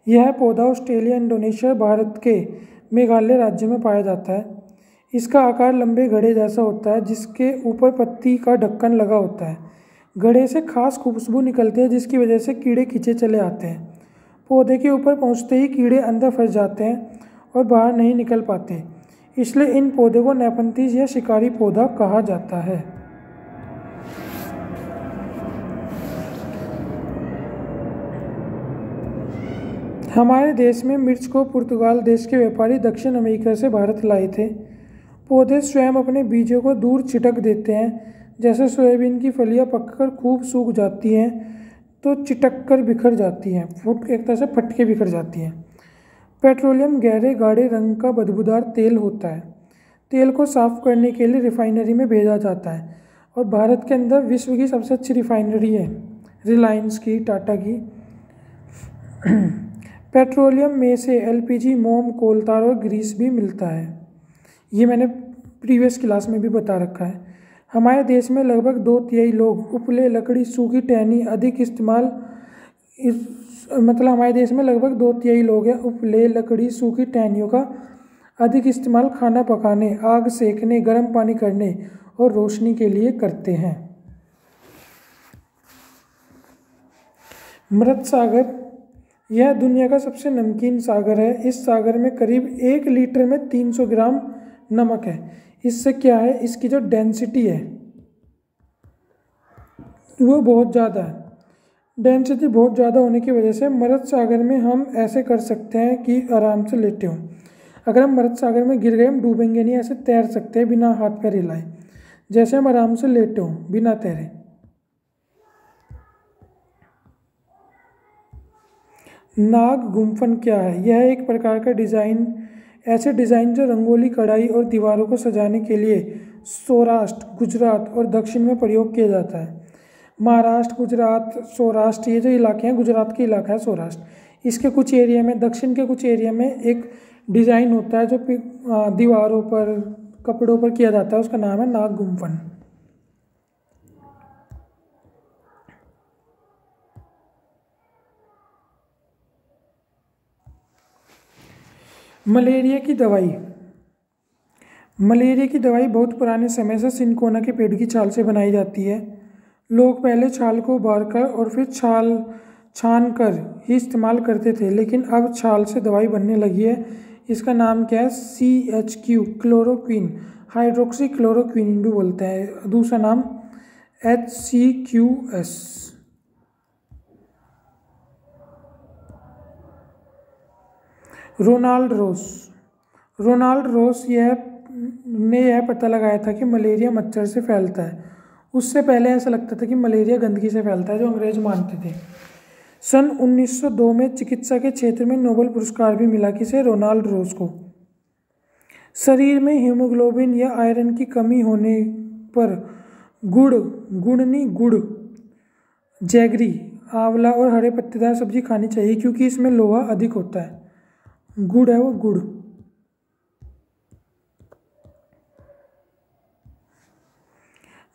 यह पौधा ऑस्ट्रेलिया, इंडोनेशिया, भारत के मेघालय राज्य में पाया जाता है। इसका आकार लंबे घड़े जैसा होता है जिसके ऊपर पत्ती का ढक्कन लगा होता है। घड़े से खास खुशबू निकलती है जिसकी वजह से कीड़े खींचे चले आते हैं। पौधे के ऊपर पहुंचते ही कीड़े अंदर फंस जाते हैं और बाहर नहीं निकल पाते, इसलिए इन पौधों को नेफंथिस या शिकारी पौधा कहा जाता है। हमारे देश में मिर्च को पुर्तगाल देश के व्यापारी दक्षिण अमेरिका से भारत लाए थे। पौधे स्वयं अपने बीजों को दूर छिटक देते हैं। जैसे सोयाबीन की फलियां पककर खूब सूख जाती हैं तो चिटक कर बिखर जाती हैं, एक तरह से फट के बिखर जाती हैं। पेट्रोलियम गहरे गाढ़े रंग का बदबूदार तेल होता है। तेल को साफ करने के लिए रिफाइनरी में भेजा जाता है और भारत के अंदर विश्व की सबसे अच्छी रिफाइनरी है रिलायंस की, टाटा की। पेट्रोलियम में से एलपीजी, मोम, कोल तार और ग्रीस भी मिलता है। ये मैंने प्रीवियस क्लास में भी बता रखा है। हमारे देश में लगभग 2/3 लोग उपले, लकड़ी, सूखी टहनी अधिक इस्तेमाल हमारे देश में लगभग 2/3 लोग हैं उपले, लकड़ी, सूखी टहनियों का अधिक इस्तेमाल खाना पकाने, आग सेकने, गर्म पानी करने और रोशनी के लिए करते हैं। मृत सागर, यह दुनिया का सबसे नमकीन सागर है। इस सागर में करीब 1 लीटर में 300 ग्राम नमक है। इससे क्या है, इसकी जो डेंसिटी है वो बहुत ज़्यादा है। डेंसिटी बहुत ज़्यादा होने की वजह से मृत सागर में हम ऐसे कर सकते हैं कि आराम से लेटे हों। अगर हम मृत सागर में गिर गए हम डूबेंगे नहीं, ऐसे तैर सकते हैं बिना हाथ पैर हिलाए, जैसे हम आराम से लेटे हों बिना तैरे। नाग गुम्फन क्या है? यह एक प्रकार का डिज़ाइन, ऐसे डिज़ाइन जो रंगोली, कढ़ाई और दीवारों को सजाने के लिए सौराष्ट्र, गुजरात और दक्षिण में प्रयोग किया जाता है। महाराष्ट्र, गुजरात, सौराष्ट्र, ये जो इलाके हैं, गुजरात के इलाका है सौराष्ट्र, इसके कुछ एरिया में, दक्षिण के कुछ एरिया में एक डिज़ाइन होता है जो दीवारों पर, कपड़ों पर किया जाता है, उसका नाम है नाग गुम्फन। मलेरिया की दवाई। मलेरिया की दवाई बहुत पुराने समय से सिनकोना के पेड़ की छाल से बनाई जाती है। लोग पहले छाल को उबालकर और फिर छाल छान कर ही इस्तेमाल करते थे, लेकिन अब छाल से दवाई बनने लगी है। इसका नाम क्या है? CHQ, क्लोरोक्विन, हाइड्रोक्सी क्लोरोक्विन भी बोलते हैं। दूसरा नाम HCQS। रोनाल्ड रोस ने यह पता लगाया था कि मलेरिया मच्छर से फैलता है। उससे पहले ऐसा लगता था कि मलेरिया गंदगी से फैलता है, जो अंग्रेज मानते थे। सन 1902 में चिकित्सा के क्षेत्र में नोबेल पुरस्कार भी मिला किसे? रोनाल्ड रोस को। शरीर में हीमोग्लोबिन या आयरन की कमी होने पर गुड़, जैगरी, आंवला और हरे पत्तेदार सब्जी खानी चाहिए, क्योंकि इसमें लोहा अधिक होता है। गुड़ है वो, गुड़।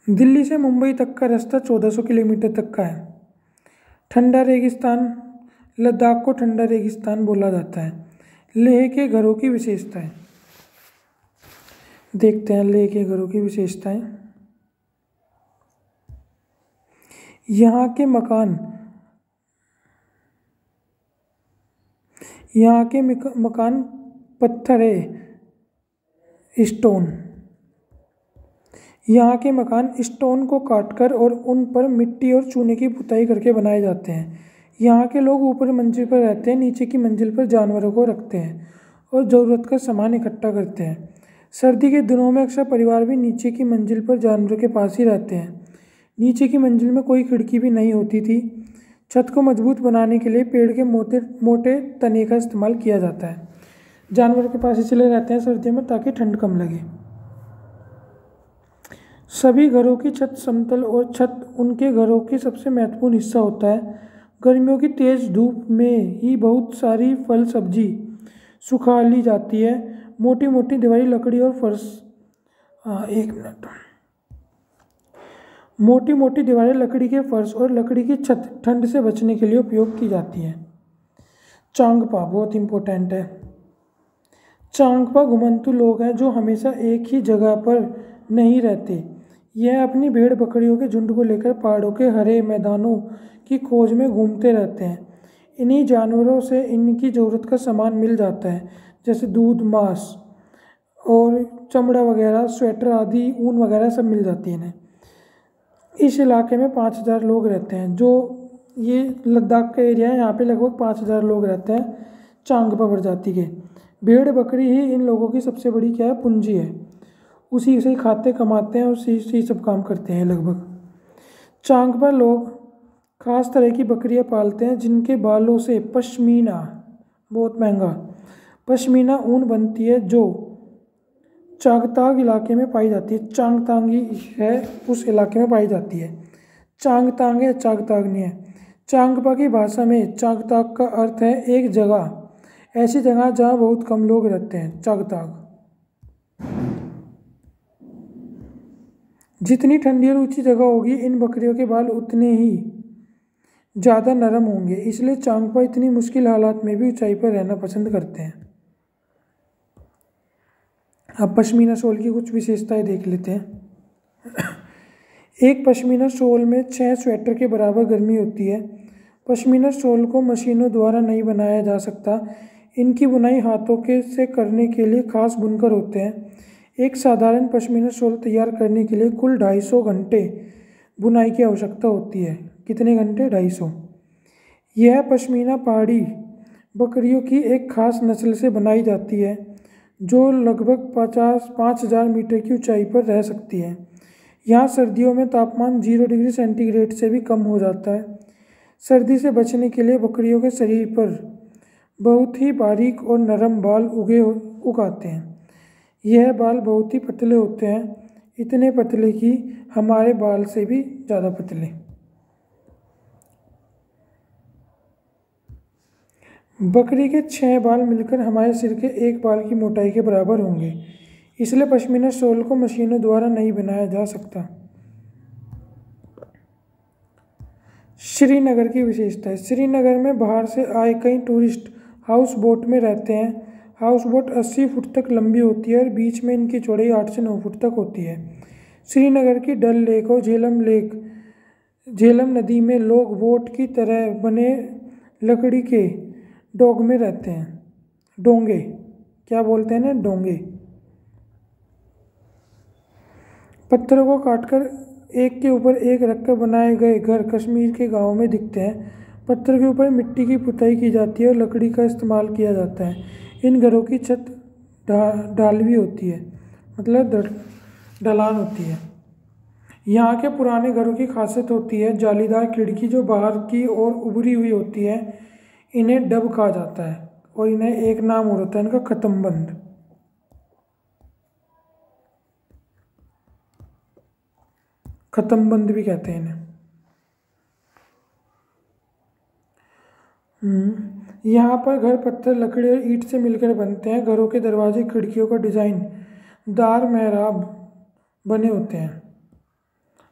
दिल्ली से मुंबई तक का रास्ता 1400 किलोमीटर तक का है। ठंडा रेगिस्तान, लद्दाख को ठंडा रेगिस्तान बोला जाता है। लेह के घरों की विशेषताएं देखते हैं। लेह के घरों की विशेषताएं, यहाँ के मकान पत्थर है, स्टोन। यहाँ के मकान स्टोन को काटकर और उन पर मिट्टी और चूने की पुताई करके बनाए जाते हैं। यहाँ के लोग ऊपरी मंजिल पर रहते हैं, नीचे की मंजिल पर जानवरों को रखते हैं और ज़रूरत का सामान इकट्ठा करते हैं। सर्दी के दिनों में अक्सर परिवार भी नीचे की मंजिल पर जानवरों के पास ही रहते हैं। नीचे की मंजिल में कोई खिड़की भी नहीं होती थी। छत को मजबूत बनाने के लिए पेड़ के मोटे तने का इस्तेमाल किया जाता है। जानवरों के पास इसलिए रहते हैं सर्दियों में, ताकि ठंड कम लगे। सभी घरों की छत समतल और छत उनके घरों की सबसे महत्वपूर्ण हिस्सा होता है। गर्मियों की तेज़ धूप में ही बहुत सारी फल सब्जी सुखा ली जाती है। मोटी मोटी दीवारी लकड़ी और फर्श मोटी मोटी दीवारें लकड़ी के फर्श और लकड़ी की छत ठंड से बचने के लिए उपयोग की जाती हैं। चांगपा बहुत इंपॉर्टेंट है। चांगपा घुमंतू लोग हैं जो हमेशा एक ही जगह पर नहीं रहते। यह अपनी भेड़ बकरियों के झुंड को लेकर पहाड़ों के हरे मैदानों की खोज में घूमते रहते हैं। इन्हीं जानवरों से इनकी ज़रूरत का सामान मिल जाता है, जैसे दूध, मांस और चमड़ा वगैरह, स्वेटर आदि, ऊन वगैरह सब मिल जाती है इन्हें। इस इलाके में 5000 लोग रहते हैं। जो ये लद्दाख का एरिया है, यहाँ पे लगभग 5000 लोग रहते हैं चांगपा प्रजाति के। भेड़ बकरी ही इन लोगों की सबसे बड़ी क्या है? पूंजी है। उसी से ही खाते कमाते हैं और उसी से सब काम करते हैं लगभग। चांगपा लोग खास तरह की बकरियां पालते हैं जिनके बालों से पश्मीना, बहुत महंगा पश्मीना ऊन बनती है, जो चांगतांग इलाके में पाई जाती है। चांगतांग है उस इलाके में पाई जाती है। चांगतांग है, चांगतांग नहीं है। चांगपा की भाषा में चांगतांग का अर्थ है एक जगह, ऐसी जगह जहाँ बहुत कम लोग रहते हैं। चांगतांग। जितनी ठंडी और ऊंची जगह होगी, इन बकरियों के बाल उतने ही ज़्यादा नरम होंगे, इसलिए चांगपा इतनी मुश्किल हालात में भी ऊंचाई पर रहना पसंद करते हैं। अब पश्मीना शॉल की कुछ विशेषताएं देख लेते हैं। एक पश्मीना शॉल में 6 स्वेटर के बराबर गर्मी होती है। पश्मीना शॉल को मशीनों द्वारा नहीं बनाया जा सकता। इनकी बुनाई हाथों के से करने के लिए खास बुनकर होते हैं। एक साधारण पश्मीना शॉल तैयार करने के लिए कुल 250 घंटे बुनाई की आवश्यकता होती है। कितने घंटे? 250। यह पश्मीना पहाड़ी बकरियों की एक खास नस्ल से बनाई जाती है, जो लगभग 5000 मीटर की ऊंचाई पर रह सकती है। यहाँ सर्दियों में तापमान 0 डिग्री सेंटीग्रेड से भी कम हो जाता है। सर्दी से बचने के लिए बकरियों के शरीर पर बहुत ही बारीक और नरम बाल उगाते हैं। यह बाल बहुत ही पतले होते हैं, इतने पतले कि हमारे बाल से भी ज़्यादा पतले। बकरी के 6 बाल मिलकर हमारे सिर के एक बाल की मोटाई के बराबर होंगे, इसलिए पश्मीना शॉल को मशीनों द्वारा नहीं बनाया जा सकता। श्रीनगर की विशेषता है। श्रीनगर में बाहर से आए कई टूरिस्ट हाउस बोट में रहते हैं। हाउस बोट 80 फुट तक लंबी होती है और बीच में इनकी चौड़ाई 8 से 9 फुट तक होती है। श्रीनगर की डल लेक और झेलम नदी में लोग बोट की तरह बने लकड़ी के डोंगे में रहते हैं। डोंगे क्या बोलते हैं ना, डोंगे। पत्थरों को काटकर एक के ऊपर एक रखकर बनाए गए घर कश्मीर के गांवों में दिखते हैं। पत्थर के ऊपर मिट्टी की पुताई की जाती है और लकड़ी का इस्तेमाल किया जाता है। इन घरों की छत ढालवी होती है, मतलब ढलान होती है। यहाँ के पुराने घरों की खासियत होती है जालीदार खिड़की जो बाहर की ओर उभरी हुई होती है। इन्हें डब कहा जाता है और इन्हें एक नाम और होता है इनका, खत्मबंद। खत्मबंद भी कहते हैं इन्हें। यहाँ पर घर पत्थर, लकड़ी और ईंट से मिलकर बनते हैं। घरों के दरवाजे, खिड़कियों का डिज़ाइन दार मेहराब बने होते हैं।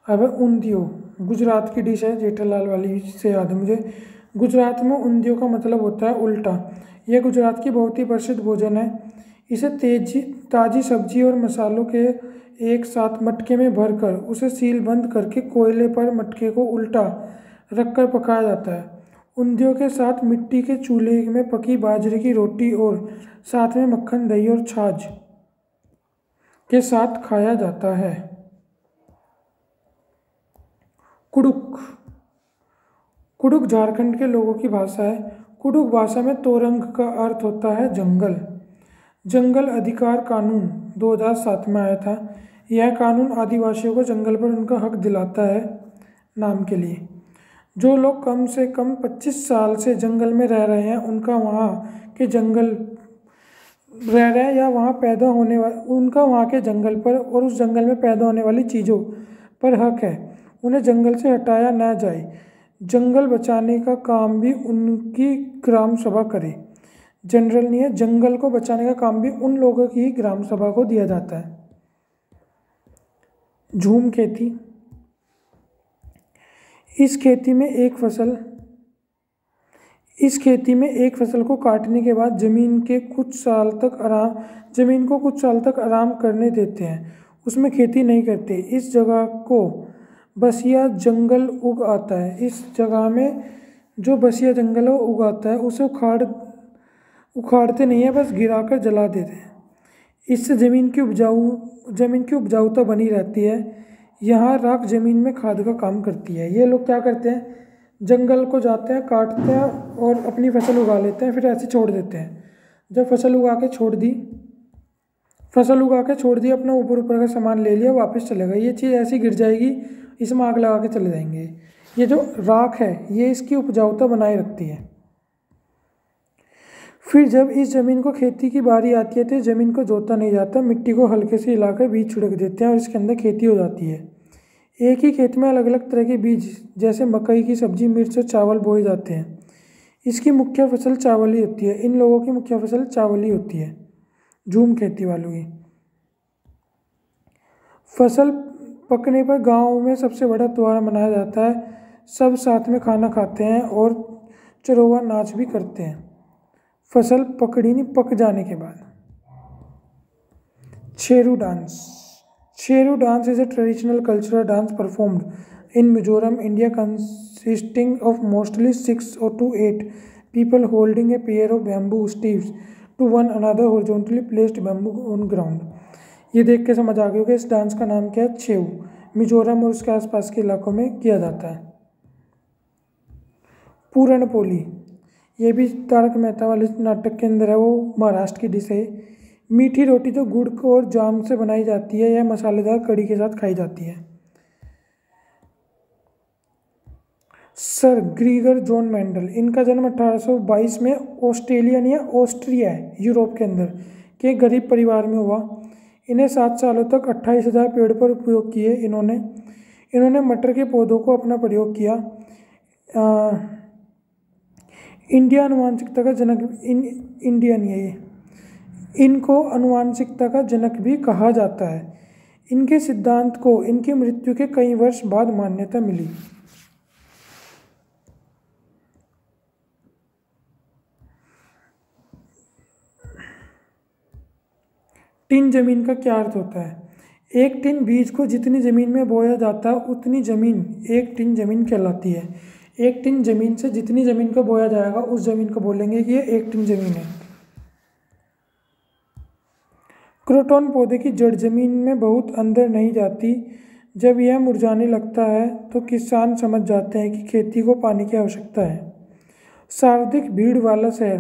अब ऊंधियो, गुजरात की डिश है, जेठालाल वाली से याद है मुझे। गुजरात में ऊंधियो का मतलब होता है उल्टा। यह गुजरात की बहुत ही प्रसिद्ध भोजन है। इसे ताज़ी सब्जी और मसालों के एक साथ मटके में भरकर उसे सील बंद करके कोयले पर मटके को उल्टा रखकर पकाया जाता है। ऊंधियों के साथ मिट्टी के चूल्हे में पकी बाजरे की रोटी और साथ में मक्खन, दही और छाछ के साथ खाया जाता है। कुडुक, कुडुक झारखंड के लोगों की भाषा है। कुडुक भाषा में तोरंग का अर्थ होता है जंगल। जंगल अधिकार कानून 2007 में आया था। यह कानून आदिवासियों को जंगल पर उनका हक दिलाता है नाम के लिए। जो लोग कम से कम 25 साल से जंगल में रह रहे हैं उनका वहाँ के जंगल रह रहे हैं या वहाँ पैदा होने उनका वहाँ के जंगल पर और उस जंगल में पैदा होने वाली चीज़ों पर हक है। उन्हें जंगल से हटाया ना जाए। जंगल बचाने का काम भी उनकी ग्राम सभा करे। जनरल नहीं है, जंगल को बचाने का काम भी उन लोगों की ग्राम सभा को दिया जाता है। झूम खेती, इस खेती में एक फसल को काटने के बाद जमीन को कुछ साल तक आराम करने देते हैं। उसमें खेती नहीं करते। इस जगह को बसिया जंगल उग आता है। इस जगह में जो बसिया जंगल उग आता है उसे उखाड़ते नहीं है, बस गिराकर जला देते हैं। इससे ज़मीन की उपजाऊता बनी रहती है। यहाँ राख ज़मीन में खाद का काम करती है। ये लोग क्या करते हैं, जंगल को जाते हैं, काटते हैं और अपनी फसल उगा लेते हैं, फिर ऐसे छोड़ देते हैं। जब फसल उगा के छोड़ दी, अपना ऊपर का सामान ले लिया, वापस चले गए। ये चीज़ ऐसी गिर जाएगी, इसमें आग लगा के चले जाएंगे। ये जो राख है ये इसकी उपजाऊता बनाए रखती है। फिर जब इस ज़मीन को खेती की बारी आती है तो ज़मीन को जोता नहीं जाता, मिट्टी को हल्के से हिलाकर बीज छिड़क देते हैं और इसके अंदर खेती हो जाती है। एक ही खेत में अलग अलग तरह के बीज जैसे मकई की सब्जी, मिर्च और चावल बोए जाते हैं। इसकी मुख्य फसल चावल ही होती है। इन लोगों की मुख्य फसल चावल ही होती है, झूम खेती वालों की। फसल पकने पर गांव में सबसे बड़ा त्योहार मनाया जाता है। सब साथ में खाना खाते हैं और चरोवा नाच भी करते हैं फसल पक जाने के बाद। Sheru dance is a traditional cultural dance performed in Mizoram, India, consisting of mostly 6 to 8 people holding a pair of bamboo staves to one another horizontally placed bamboo on ground। ये देख के समझ आ गया कि इस डांस का नाम क्या है, छेऊ। मिजोरम और उसके आसपास के इलाकों में किया जाता है। पूरण पोली, ये भी तारक मेहता वाले नाटक के अंदर है, वो महाराष्ट्र की डिश है। मीठी रोटी जो गुड़ और जाम से बनाई जाती है, यह मसालेदार कढ़ी के साथ खाई जाती है। सर ग्रीगर जॉन मेंडल, इनका जन्म 1822 में ऑस्ट्रेलियन या ऑस्ट्रिया है यूरोप के अंदर के एक गरीब परिवार में हुआ। इन्हें 7 सालों तक 28,000 पेड़ पर उपयोग किए। इन्होंने मटर के पौधों को अपना प्रयोग किया। इंडिया अनुवांशिकता का जनक इंडियन ये इनको अनुवांशिकता का जनक भी कहा जाता है। इनके सिद्धांत को इनकी मृत्यु के कई वर्ष बाद मान्यता मिली। टिन जमीन का क्या अर्थ होता है? एक टिन बीज को जितनी जमीन में बोया जाता है उतनी जमीन एक टिन जमीन कहलाती है। एक टिन जमीन से जितनी जमीन को बोया जाएगा उस जमीन को बोलेंगे कि ये एक टिन जमीन है। क्रोटॉन पौधे की जड़ जमीन में बहुत अंदर नहीं जाती। जब यह मुरझाने लगता है तो किसान समझ जाते हैं कि खेती को पानी की आवश्यकता है। सर्वाधिक भीड़ वाला शहर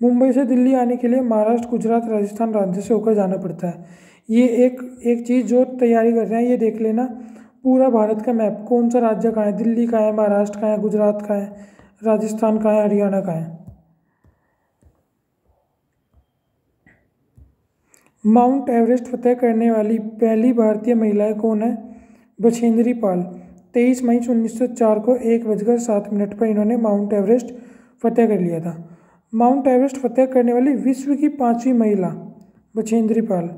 मुंबई से दिल्ली आने के लिए महाराष्ट्र, गुजरात, राजस्थान राज्य से होकर जाना पड़ता है। ये एक चीज़ जो तैयारी कर रहे हैं ये देख लेना, पूरा भारत का मैप, कौन सा राज्य कहाँ है, दिल्ली कहाँ है, महाराष्ट्र कहाँ है, गुजरात कहाँ है, राजस्थान कहाँ है, हरियाणा कहाँ है। माउंट एवरेस्ट फतेह करने वाली पहली भारतीय महिला कौन है? बछेंद्री पाल। 23 मई 1904 को 1:07 पर इन्होंने माउंट एवरेस्ट फतेह कर लिया था। माउंट एवरेस्ट फतेह करने वाली विश्व की 5वीं महिला बछेंद्री पाल।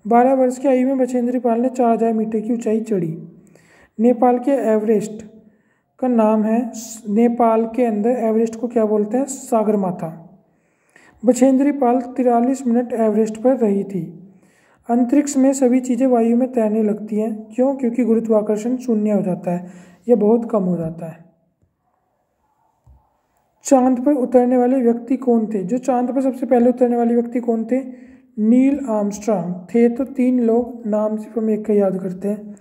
12 वर्ष की आयु में बछेंद्री पाल ने 4000 मीटर की ऊंचाई चढ़ी। नेपाल के एवरेस्ट का नाम है, नेपाल के अंदर एवरेस्ट को क्या बोलते हैं? सागरमाथा। बछेंद्री पाल 43 मिनट एवरेस्ट पर रही थी। अंतरिक्ष में सभी चीज़ें वायु में तैरने लगती हैं। क्यों? क्योंकि गुरुत्वाकर्षण शून्य हो जाता है या बहुत कम हो जाता है। चांद पर उतरने वाले व्यक्ति कौन थे? जो चांद पर सबसे पहले उतरने वाले व्यक्ति कौन थे? नील आर्मस्ट्रांग थे। तो 3 लोग, नाम सिर्फ हम एक का याद करते हैं।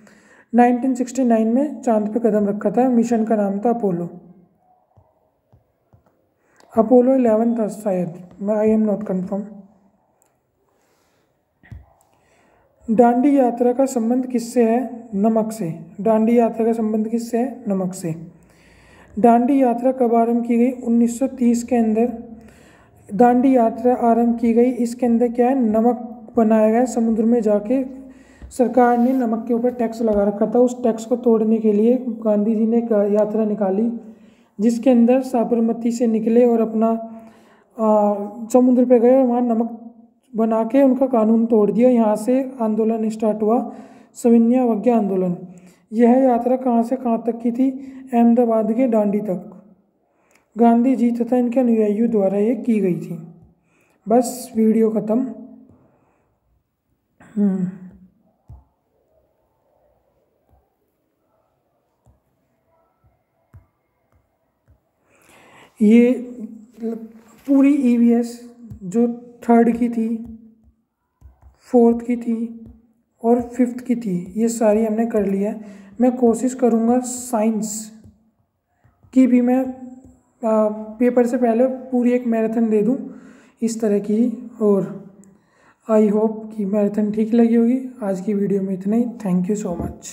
1969 में चांद पर कदम रखा था। मिशन का नाम था अपोलो 11 था शायद, आई एम नॉट कन्फर्म। डांडी यात्रा का संबंध किससे है? नमक से। डांडी यात्रा का संबंध किससे है? नमक से। डांडी यात्रा कब आरंभ की गई? 1930 के अंदर दांडी यात्रा आरंभ की गई। इसके अंदर क्या है? नमक बनाया गया। समुद्र में जाके सरकार ने नमक के ऊपर टैक्स लगा रखा था। उस टैक्स को तोड़ने के लिए गांधी जी ने एक यात्रा निकाली, जिसके अंदर साबरमती से निकले और अपना समुद्र पे गए और वहाँ नमक बना के उनका कानून तोड़ दिया। यहाँ से आंदोलन स्टार्ट हुआ, सविनय अवज्ञा आंदोलन। यह यात्रा कहाँ से कहाँ तक की थी? अहमदाबाद के डांडी तक गांधी जी तथा इनके अनुयायियों द्वारा ये की गई थी। बस वीडियो ख़त्म। ये पूरी ईवीएस जो 3rd की थी, 4th की थी और 5th की थी, ये सारी हमने कर लिया है। मैं कोशिश करूँगा साइंस की भी मैं पेपर से पहले पूरी एक मैराथन दे दूँ इस तरह की। और आई होप कि मैराथन ठीक लगी होगी। आज की वीडियो में इतना ही। Thank you so much.